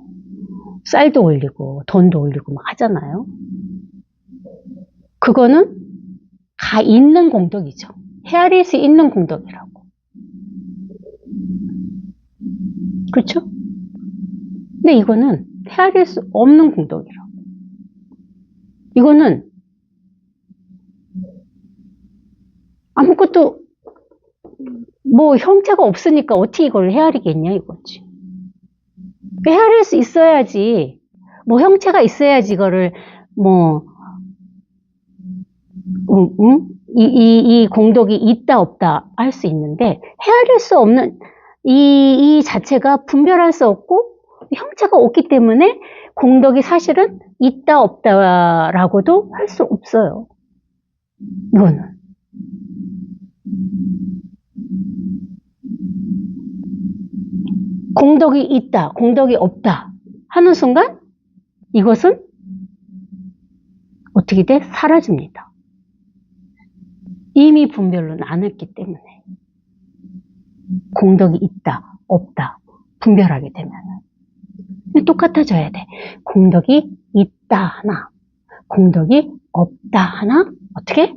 쌀도 올리고 돈도 올리고 막 하잖아요. 그거는 다 있는 공덕이죠. 헤아릴 수 있는 공덕이라고. 그렇죠? 근데 이거는 헤아릴 수 없는 공덕이라고. 이거는 아무것도 뭐 형체가 없으니까 어떻게 이걸 헤아리겠냐 이거지. 헤아릴 수 있어야지. 뭐 형체가 있어야지 이거를 뭐 이 공덕이 있다 없다 할 수 있는데 헤아릴 수 없는 이 자체가 분별할 수 없고 형체가 없기 때문에 공덕이 사실은 있다 없다라고도 할 수 없어요. 이거는. 공덕이 있다, 공덕이 없다 하는 순간 이것은 어떻게 돼? 사라집니다. 이미 분별은 안 했기 때문에. 공덕이 있다, 없다 분별하게 되면 똑같아져야 돼. 공덕이 있다 하나, 공덕이 없다 하나 어떻게?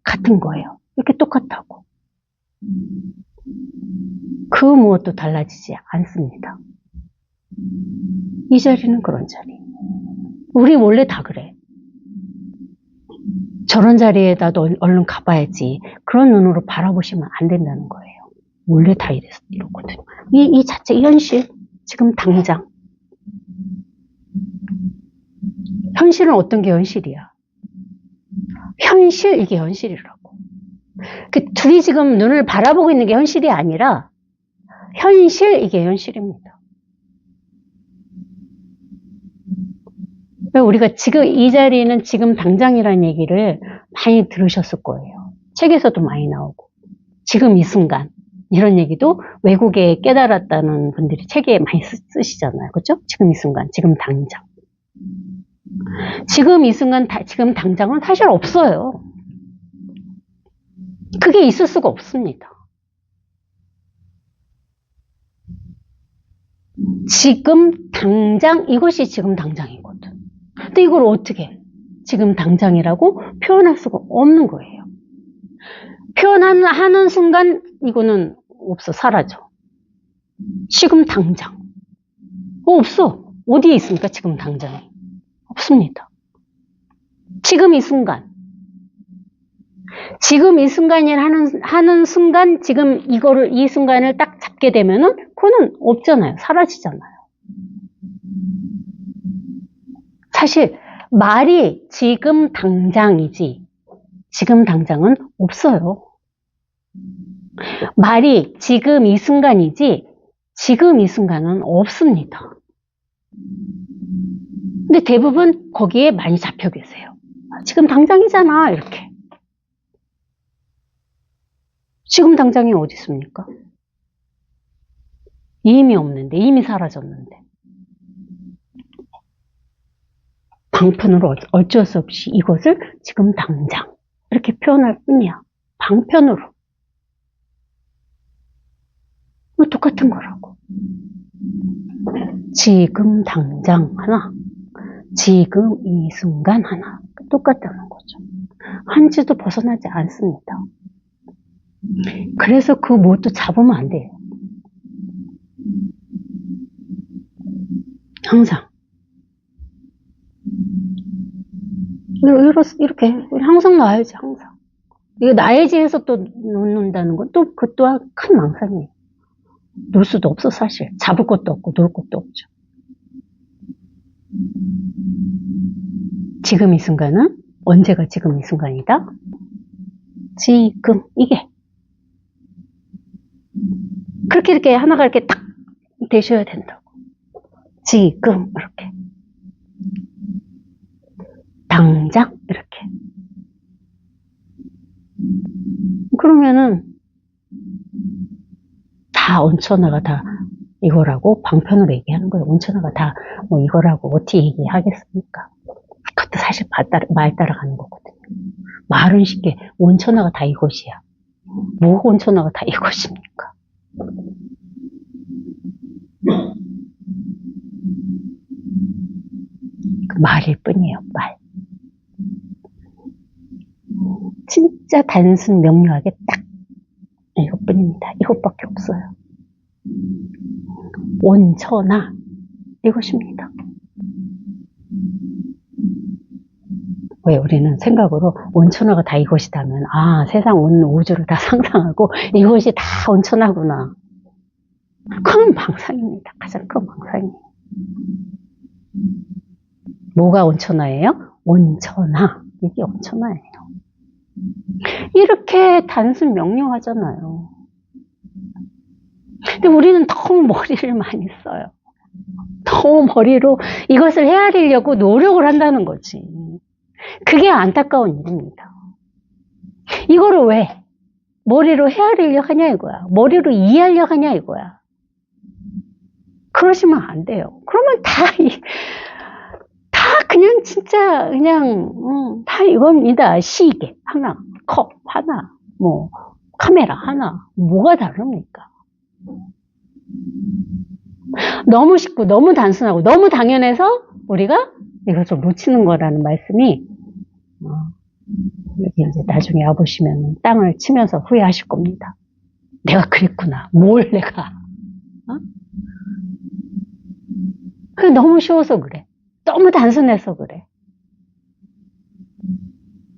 같은 거예요. 이렇게 똑같다고. 그 무엇도 달라지지 않습니다. 이 자리는 그런 자리. 우리 원래 다 그래. 저런 자리에다 얼른 가봐야지. 그런 눈으로 바라보시면 안 된다는 거예요. 원래 다 이렇거든요. 이 자체, 이 현실, 지금 당장. 현실은 어떤 게 현실이야? 현실, 이게 현실이라고. 그 둘이 지금 눈을 바라보고 있는 게 현실이 아니라 현실, 이게 현실입니다. 우리가 지금 이 자리는 지금 당장이라는 얘기를 많이 들으셨을 거예요. 책에서도 많이 나오고. 지금 이 순간. 이런 얘기도 외국에 깨달았다는 분들이 책에 많이 쓰시잖아요. 그렇죠? 지금 이 순간, 지금 당장. 지금 이 순간, 지금 당장은 사실 없어요. 그게 있을 수가 없습니다. 지금 당장, 이것이 지금 당장이거든. 근데 이걸 어떻게 지금 당장이라고 표현할 수가 없는 거예요. 표현하는 순간 이거는 없어, 사라져. 지금 당장. 없어. 어디에 있습니까? 지금 당장이. 없습니다. 지금 이 순간. 지금 이 순간을 하는 순간, 지금 이 순간을 딱 잡게 되면은, 그거는 없잖아요. 사라지잖아요. 사실, 말이 지금 당장이지, 지금 당장은 없어요. 말이 지금 이 순간이지, 지금 이 순간은 없습니다. 근데 대부분 거기에 많이 잡혀 계세요. 지금 당장이잖아, 이렇게. 지금 당장이 어디 있습니까? 이미 없는데, 이미 사라졌는데. 방편으로 어쩔 수 없이 이것을 지금 당장 이렇게 표현할 뿐이야. 방편으로. 똑같은 거라고. 지금 당장 하나, 지금 이 순간 하나. 똑같다는 거죠. 한지도 벗어나지 않습니다. 그래서 그 뭣도 잡으면 안 돼요. 항상. 이렇게 항상 놔야지, 항상. 이거 놔야지 해서 또 놓는다는 건 또 그 또한 큰 망상이에요. 놓을 수도 없어, 사실. 잡을 것도 없고 놓을 것도 없죠. 지금 이 순간은 언제가 지금 이 순간이다? 지금 이게 그렇게 이렇게 하나가 이렇게 딱 되셔야 된다고. 지금 이렇게 당장 이렇게. 그러면은 다 온천하가 다 이거라고 방편으로 얘기하는 거예요. 온천하가 다 뭐 이거라고 어떻게 얘기하겠습니까? 그것도 사실 말 따라가는 거거든요. 말은 쉽게 온천하가 다 이것이야. 뭐가 온천하가 다 이것입니까? 그 말일 뿐이에요. 말. 진짜 단순 명료하게 딱 이것뿐입니다. 이것밖에 없어요. 온천하 이것입니다. 왜 우리는 생각으로 온천하가 다 이것이다면 세상 온 우주를 다 상상하고 이것이 다 온천하구나. 그건 망상입니다. 가장 큰 망상이에요. 뭐가 온천하예요? 온천하. 이게 온천하예요. 이렇게 단순 명료하잖아요. 근데 우리는 너무 머리를 많이 써요. 너무 머리로 이것을 헤아리려고 노력을 한다는 거지. 그게 안타까운 일입니다. 이거를 왜 머리로 헤아리려 하냐 이거야. 머리로 이해하려 하냐 이거야. 그러시면 안 돼요. 그러면 다 그냥 진짜 그냥 다 이겁니다. 시계 하나, 컵 하나, 뭐 카메라 하나, 뭐가 다릅니까? 너무 쉽고 너무 단순하고 너무 당연해서 우리가 이것을 놓치는 거라는 말씀이 여기 이제 나중에 와보시면 땅을 치면서 후회하실 겁니다. 내가 그랬구나. 뭘 내가. 그냥 너무 쉬워서 그래. 너무 단순해서 그래.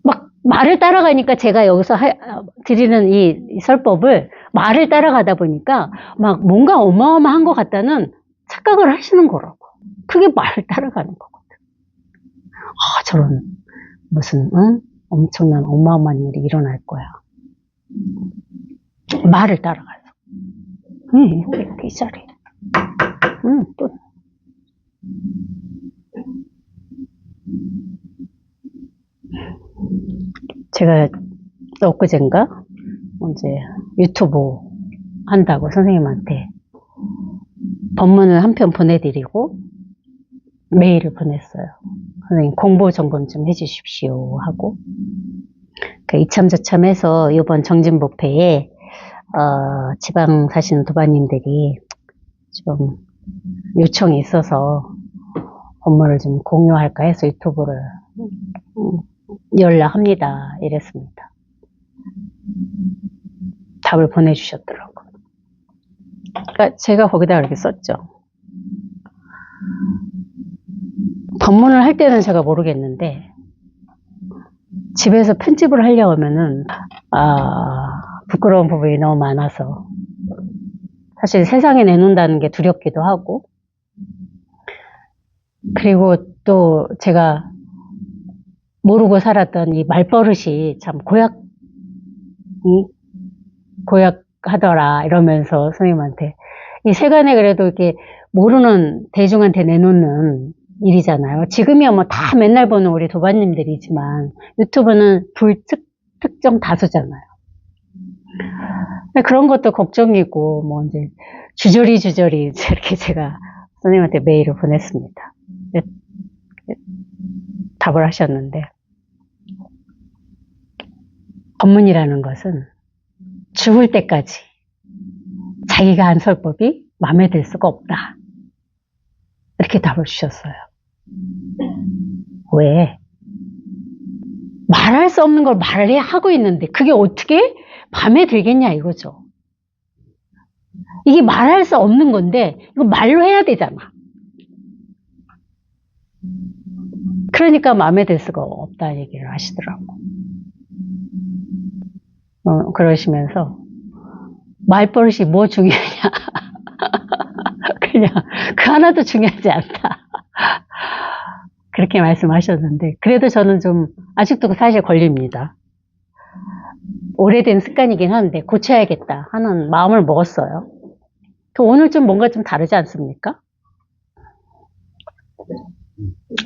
막 말을 따라가니까 제가 여기서 드리는 이 설법을 말을 따라가다 보니까 막 뭔가 어마어마한 것 같다는 착각을 하시는 거라고. 그게 말을 따라가는 거거든. 저런 무슨 엄청난 어마어마한 일이 일어날 거야. 말을 따라가서. 이 자리에. 또. 제가 엊그젠가 이제 유튜브 한다고 선생님한테 법문을 한 편 보내드리고 메일을 보냈어요. 선생님 공보 점검 좀 해주십시오 하고 이참저참해서 이번 정진법회에 지방 사시는 도반님들이 좀 요청이 있어서 법문을 좀 공유할까 해서 유튜브를 연락합니다. 이랬습니다. 답을 보내주셨더라고요. 그러니까 제가 거기다 이렇게 썼죠. 법문을 할 때는 제가 모르겠는데 집에서 편집을 하려고 하면은 부끄러운 부분이 너무 많아서 사실 세상에 내놓는다는 게 두렵기도 하고 그리고 또 제가 모르고 살았던 이 말버릇이 참 고약하더라 이러면서 선생님한테 이 세간에 그래도 이렇게 모르는 대중한테 내놓는 일이잖아요. 지금이야 뭐 다 맨날 보는 우리 도반님들이지만 유튜브는 불특정 다수잖아요. 그런 것도 걱정이고 뭐 이제 주저리 이렇게 제가 선생님한테 메일을 보냈습니다. 답을 하셨는데, 법문이라는 것은 죽을 때까지 자기가 한 설법이 마음에 들 수가 없다. 이렇게 답을 주셨어요. 왜? 말할 수 없는 걸 말을 하고 있는데 그게 어떻게 마음에 들겠냐 이거죠. 이게 말할 수 없는 건데 이거 말로 해야 되잖아. 그러니까 마음에 들 수가 없다 얘기를 하시더라고. 그러시면서 말버릇이 뭐 중요하냐. 그냥 그 하나도 중요하지 않다. 그렇게 말씀하셨는데 그래도 저는 좀 아직도 사실 걸립니다. 오래된 습관이긴 한데 고쳐야겠다 하는 마음을 먹었어요. 오늘 좀 뭔가 좀 다르지 않습니까?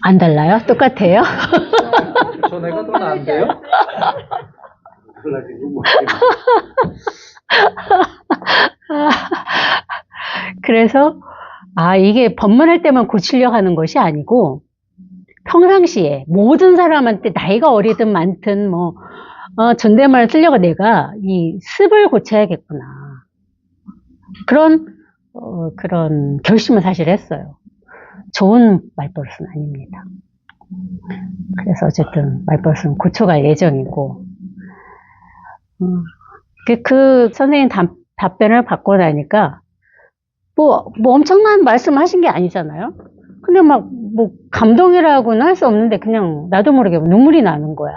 안 달라요? 똑같아요? 전에가 더 나은데요? 그래서 이게 법문할 때만 고치려고 하는 것이 아니고 평상시에 모든 사람한테 나이가 어리든 많든 존댓말을 쓰려고 내가 이 습을 고쳐야겠구나. 그런 결심을 사실 했어요. 좋은 말버릇은 아닙니다. 그래서 어쨌든 말버릇은 고쳐갈 예정이고, 그 선생님 답변을 받고 나니까 뭐 엄청난 말씀을 하신 게 아니잖아요. 근데 뭐 감동이라고는 할 수 없는데 그냥 나도 모르게 눈물이 나는 거야.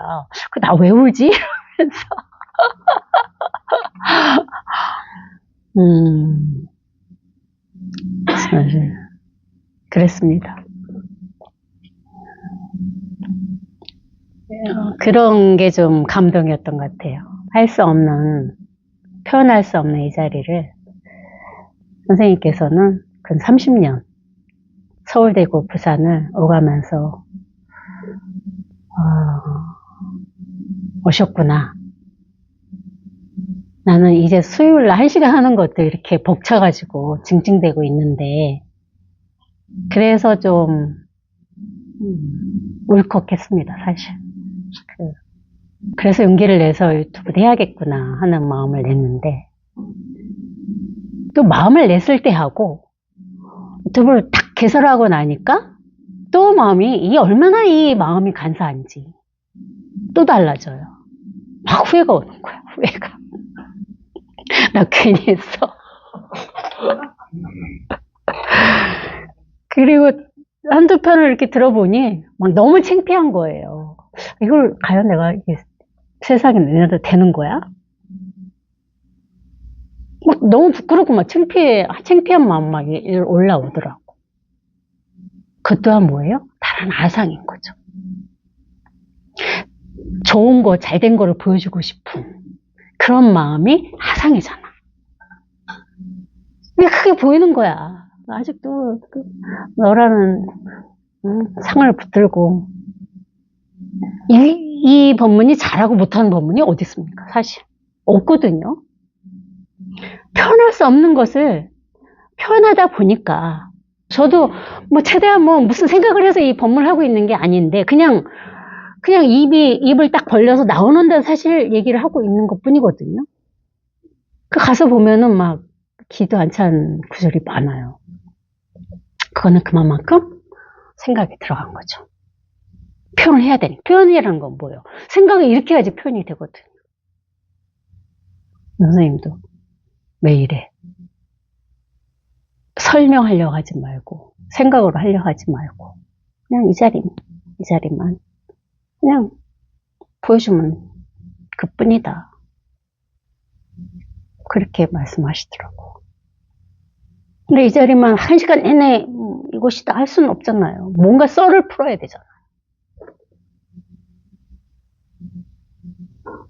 나 왜 울지? 이러면서. 사실 그랬습니다. 그런 게 좀 감동이었던 것 같아요. 표현할 수 없는 이 자리를 선생님께서는 근 30년 서울대고 부산을 오가면서 오셨구나. 나는 이제 수요일날 1시간 하는 것도 이렇게 벅차가지고 징징대고 있는데 그래서 좀 울컥했습니다, 사실. 그래서 용기를 내서 유튜브를 해야겠구나 하는 마음을 냈는데 또 마음을 냈을 때 하고 유튜브를 딱 개설하고 나니까 또 이게 얼마나 이 마음이 간사한지 또 달라져요. 막 후회가 오는 거야, 후회가. 나 괜히 했어. 그리고 한두 편을 이렇게 들어보니 막 너무 창피한 거예요. 이걸 과연 내가 세상에 내놔도 되는 거야? 막 너무 부끄럽고 막 창피한 마음 막 올라오더라고. 그것 또한 뭐예요? 다른 아상인 거죠. 좋은 거, 잘된 거를 보여주고 싶은 그런 마음이 아상이잖아. 그게 크게 보이는 거야. 아직도 너라는 상을 붙들고 이 법문이 잘하고 못하는 법문이 어디 있습니까? 사실 없거든요. 표현할 수 없는 것을 표현하다 보니까 저도 최대한 무슨 생각을 해서 이 법문을 하고 있는 게 아닌데 그냥 입을 딱 벌려서 나오는 데 사실 얘기를 하고 있는 것 뿐이거든요. 가서 보면은 막 기도 안 찬 구절이 많아요. 그거는 그만큼 생각이 들어간 거죠. 표현을 해야 되니까. 표현이라는 건 뭐예요? 생각을 이렇게 해야지 표현이 되거든요. 선생님도 왜 이래? 설명하려고 하지 말고 생각으로 하려고 하지 말고 그냥 이 자리만 그냥 보여주면 그뿐이다. 그렇게 말씀하시더라고. 근데 이 자리만 1시간 내내 이것이다 할 수는 없잖아요. 뭔가 썰을 풀어야 되잖아요.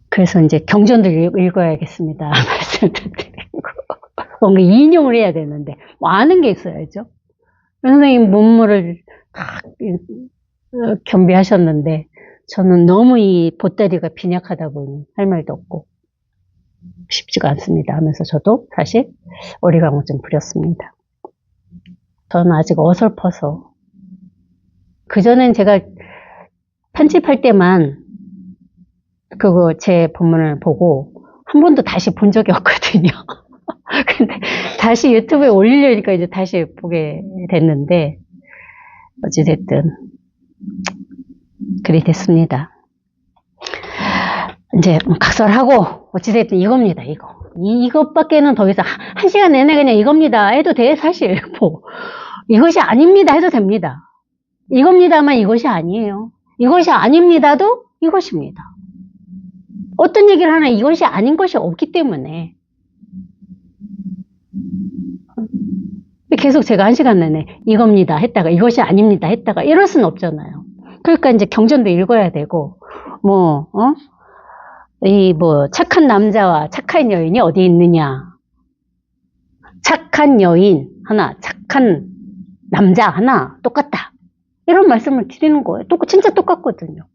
그래서 이제 경전들 읽어야겠습니다. 말씀을 드리고. 뭔가 인용을 해야 되는데, 아는 게 있어야죠. 선생님 문물을 다 겸비하셨는데, 저는 너무 이 보따리가 빈약하다 보니 할 말도 없고. 쉽지가 않습니다 하면서 저도 사실 어리광을 좀 부렸습니다. 저는 아직 어설퍼서. 그전엔 제가 편집할 때만 그거 제 본문을 보고 한 번도 다시 본 적이 없거든요. 근데 다시 유튜브에 올리려니까 이제 다시 보게 됐는데, 어찌됐든, 그리 됐습니다. 이제 각설하고, 어찌됐든 이겁니다, 이거. 이것밖에는 더 이상, 한 시간 내내 그냥 이겁니다 해도 돼, 사실. 뭐, 이것이 아닙니다 해도 됩니다. 이겁니다만 이것이 아니에요. 이것이 아닙니다도 이것입니다. 어떤 얘기를 하나 이것이 아닌 것이 없기 때문에. 계속 제가 한 시간 내내 이겁니다 했다가 이것이 아닙니다 했다가 이럴 순 없잖아요. 그러니까 이제 경전도 읽어야 되고, 착한 남자와 착한 여인이 어디 있느냐. 착한 여인 하나, 착한 남자 하나, 똑같다. 이런 말씀을 드리는 거예요. 진짜 똑같거든요.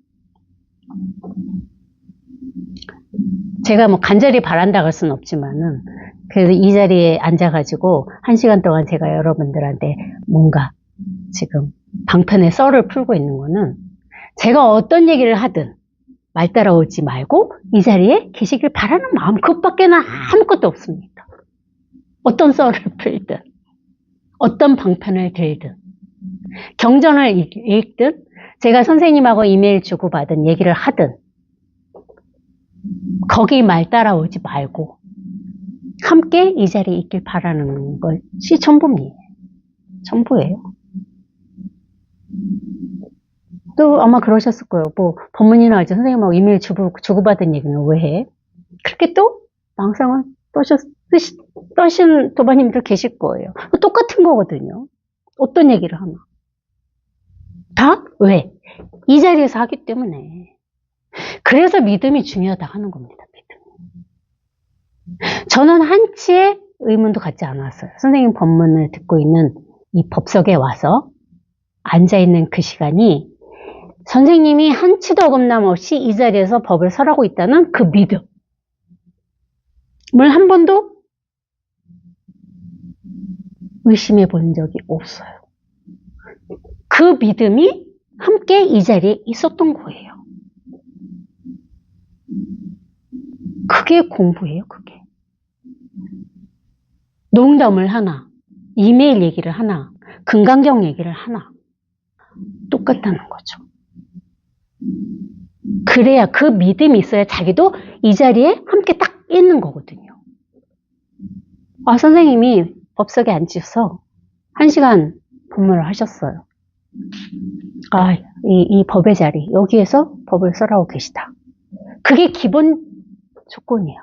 제가 뭐 간절히 바란다 할 수는 없지만은, 그래서 이 자리에 앉아가지고, 한 시간 동안 제가 여러분들한테 뭔가 지금 방편의 썰을 풀고 있는 거는, 제가 어떤 얘기를 하든 말 따라오지 말고 이 자리에 계시길 바라는 마음, 그것밖에는 아무것도 없습니다. 어떤 썰을 풀든, 어떤 방편을 들든, 경전을 읽든, 제가 선생님하고 이메일 주고받은 얘기를 하든, 거기 말 따라오지 말고 함께 이 자리에 있길 바라는 것이 전부입니다. 전부예요. 또 아마 그러셨을 거예요. 뭐 법문이나 이제 선생님하고 이메일 주고받은 얘기는 왜 해? 그렇게 또 망상을 떠신 도반님들 계실 거예요. 똑같은 거거든요. 어떤 얘기를 하나. 다? 왜? 이 자리에서 하기 때문에. 그래서 믿음이 중요하다 하는 겁니다. 믿음. 저는 한치의 의문도 갖지 않았어요. 선생님 법문을 듣고 있는 이 법석에 와서 앉아있는 그 시간이 선생님이 한치도 어긋남 없이 이 자리에서 법을 설하고 있다는 그 믿음을 한 번도 의심해 본 적이 없어요. 그 믿음이 함께 이 자리에 있었던 거예요. 그게 공부예요, 그게. 농담을 하나, 이메일 얘기를 하나, 금강경 얘기를 하나, 똑같다는 거죠. 그래야 그 믿음이 있어야 자기도 이 자리에 함께 딱 있는 거거든요. 선생님이 법석에 앉으셔서 1시간 법문을 하셨어요. 이 법의 자리, 여기에서 법을 설하고 계시다. 그게 기본 조건이에요.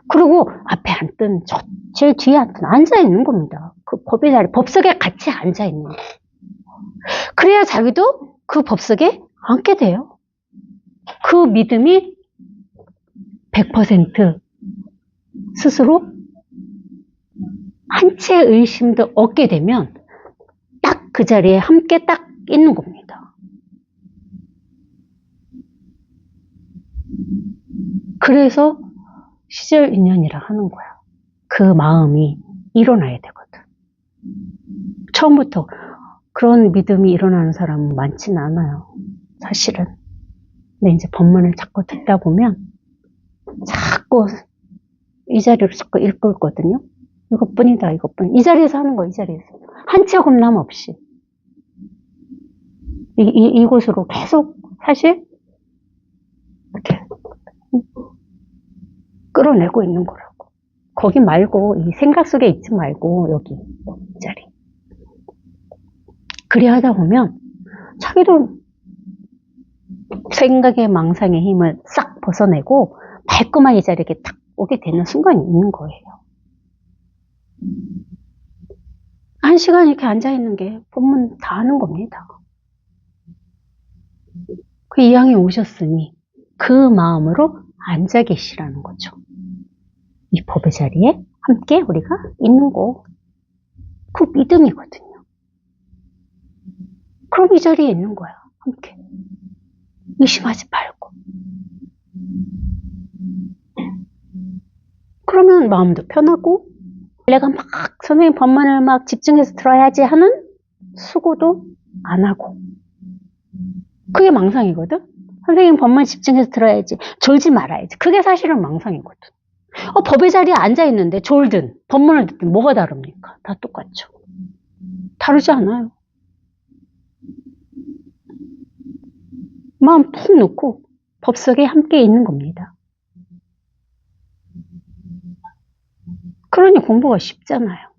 그리고 앞에 앉든 제일 뒤에 앉든 앉아있는 겁니다. 그 법의 자리, 법석에 같이 앉아있는 거예요. 그래야 자기도 그 법석에 앉게 돼요. 그 믿음이 100% 스스로 한 채 의심도 없게 되면 딱 그 자리에 함께 딱 있는 겁니다. 그래서 시절인연이라 하는 거야. 그 마음이 일어나야 되거든. 처음부터 그런 믿음이 일어나는 사람은 많지는 않아요. 사실은. 근데 이제 법문을 자꾸 듣다 보면 자꾸 이 자리로 자꾸 이끌거든요. 이것뿐이다, 이것뿐. 이 자리에서 하는 거, 이 자리에서. 한 채 겁남 없이. 이곳으로 계속 사실 이렇게 끌어내고 있는 거라고. 거기 말고, 이 생각 속에 있지 말고, 여기, 이 자리. 그래 하다 보면 자기도 생각의 망상의 힘을 싹 벗어내고 말끔한 이 자리에 딱 오게 되는 순간이 있는 거예요. 1시간 이렇게 앉아있는 게 법문 다 하는 겁니다. 그 이왕에 오셨으니 그 마음으로 앉아 계시라는 거죠. 이 법의 자리에 함께 우리가 있는 거. 그 믿음이거든요. 그럼 이 자리에 있는 거야. 함께. 의심하지 말고. 그러면 마음도 편하고, 내가 막 선생님 법문을 막 집중해서 들어야지 하는 수고도 안 하고. 그게 망상이거든? 선생님 법문 집중해서 들어야지. 졸지 말아야지. 그게 사실은 망상이거든. 법의 자리에 앉아있는데 졸든 법문을 듣든 뭐가 다릅니까? 다 똑같죠. 다르지 않아요. 마음 푹 놓고 법 속에 함께 있는 겁니다. 그러니 공부가 쉽잖아요.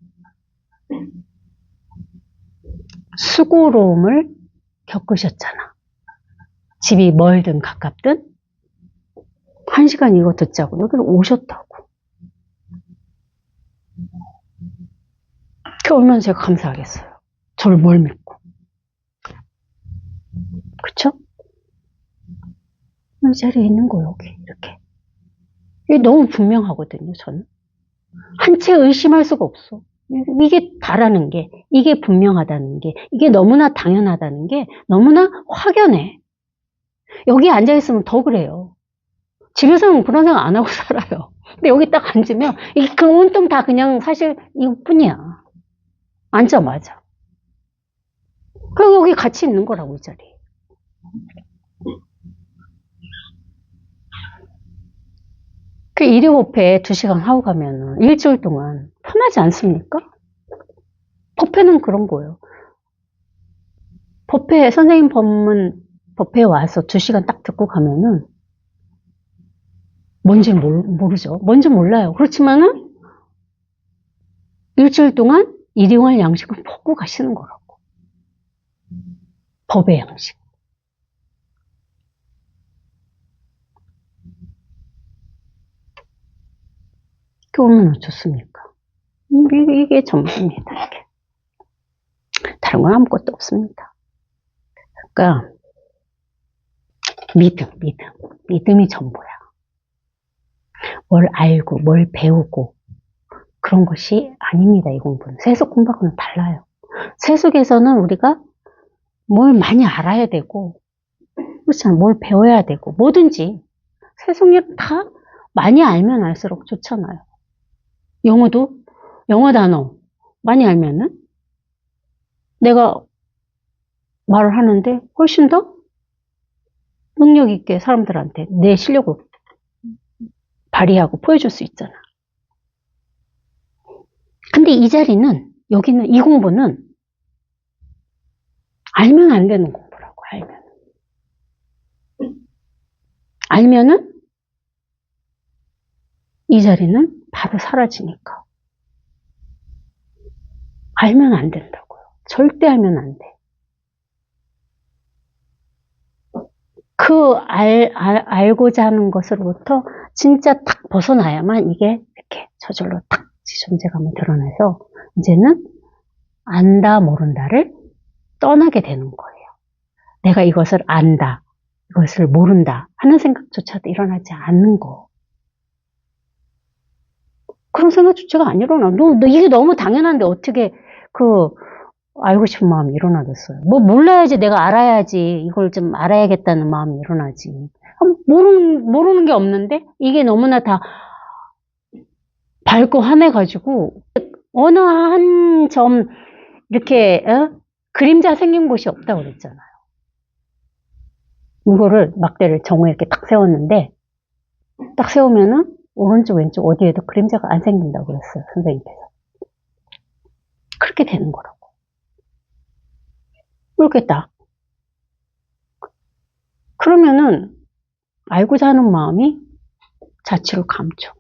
수고로움을 겪으셨잖아. 집이 멀든 가깝든 1시간 이거 듣자고 여기를 오셨다고. 그 얼마나 제가 감사하겠어요. 저를 뭘 믿고. 그쵸? 이 자리에 있는 거 여기 이렇게. 이게 너무 분명하거든요. 저는. 한 채 의심할 수가 없어. 이게 다라는 게, 이게 분명하다는 게, 이게 너무나 당연하다는 게 너무나 확연해. 여기 앉아있으면 더 그래요. 집에서는 그런 생각 안 하고 살아요. 근데 여기 딱 앉으면 그 온통 다 그냥 사실 이것뿐이야. 앉자마자. 그리고 여기 같이 있는 거라고, 이 자리에. 그 일요법회 2시간 하고 가면 일주일 동안 편하지 않습니까? 법회는 그런 거예요. 법회, 선생님 법문, 법회에 와서 2시간 딱 듣고 가면은 뭔지 모르죠. 뭔지 몰라요. 그렇지만은 일주일 동안 일용할 양식을 먹고 가시는 거라고. 법의 양식. 그 얼마나 좋습니까? 이게 전부입니다. 이게. 다른 건 아무것도 없습니다. 그러니까 믿음이 전부야. 뭘 알고 뭘 배우고 그런 것이 아닙니다. 이 공부는. 세속 공부하고는 달라요. 세속에서는 우리가 뭘 많이 알아야 되고 그렇잖아요. 뭘 배워야 되고 뭐든지 세속일 다 많이 알면 알수록 좋잖아요. 영어도 영어 단어 많이 알면은 내가 말을 하는데 훨씬 더 능력 있게 사람들한테 내 실력을 발휘하고 보여줄 수 있잖아. 근데 이 자리는 여기는 이 공부는 알면 안 되는 공부라고. 알면은 이 자리는 바로 사라지니까. 알면 안 된다고요. 절대 알면 안 돼. 그 알고자 하는 것으로부터 진짜 딱 벗어나야만 이게 이렇게 저절로 딱 존재감을 드러내서 이제는 안다 모른다를 떠나게 되는 거예요. 내가 이것을 안다, 이것을 모른다 하는 생각조차도 일어나지 않는 거. 그런 생각조차가 안 일어나. 이게 너무 당연한데 어떻게 알고 싶은 마음이 일어나겠어요. 뭐 몰라야지, 내가 알아야지, 이걸 좀 알아야겠다는 마음이 일어나지. 모르는 게 없는데 이게 너무나 다 밝고 환해가지고 어느 한 점 이렇게 그림자 생긴 곳이 없다고 그랬잖아요. 이거를 막대를 정오에 이렇게 딱 세웠는데 딱 세우면은 오른쪽 왼쪽 어디에도 그림자가 안 생긴다고 그랬어요. 선생님께서. 그렇게 되는 거라고. 이렇게 딱. 그러면은 알고자 하는 마음이 자취로 감죠.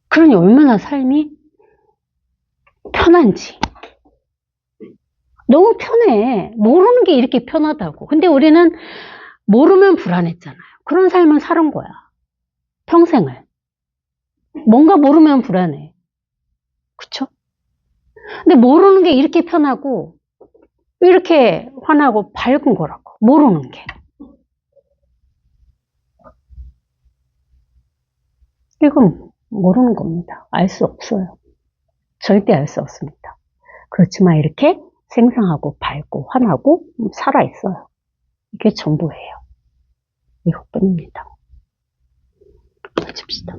그러니 얼마나 삶이 편한지. 너무 편해. 모르는 게 이렇게 편하다고. 근데 우리는 모르면 불안했잖아요. 그런 삶을 살은 거야. 평생을. 뭔가 모르면 불안해. 그쵸? 근데 모르는 게 이렇게 편하고 이렇게 환하고 밝은 거라고. 모르는 게. 이건 모르는 겁니다. 알 수 없어요. 절대 알 수 없습니다. 그렇지만 이렇게 생생하고 밝고 환하고 살아있어요. 이게 전부예요. 이것뿐입니다. 씁시다.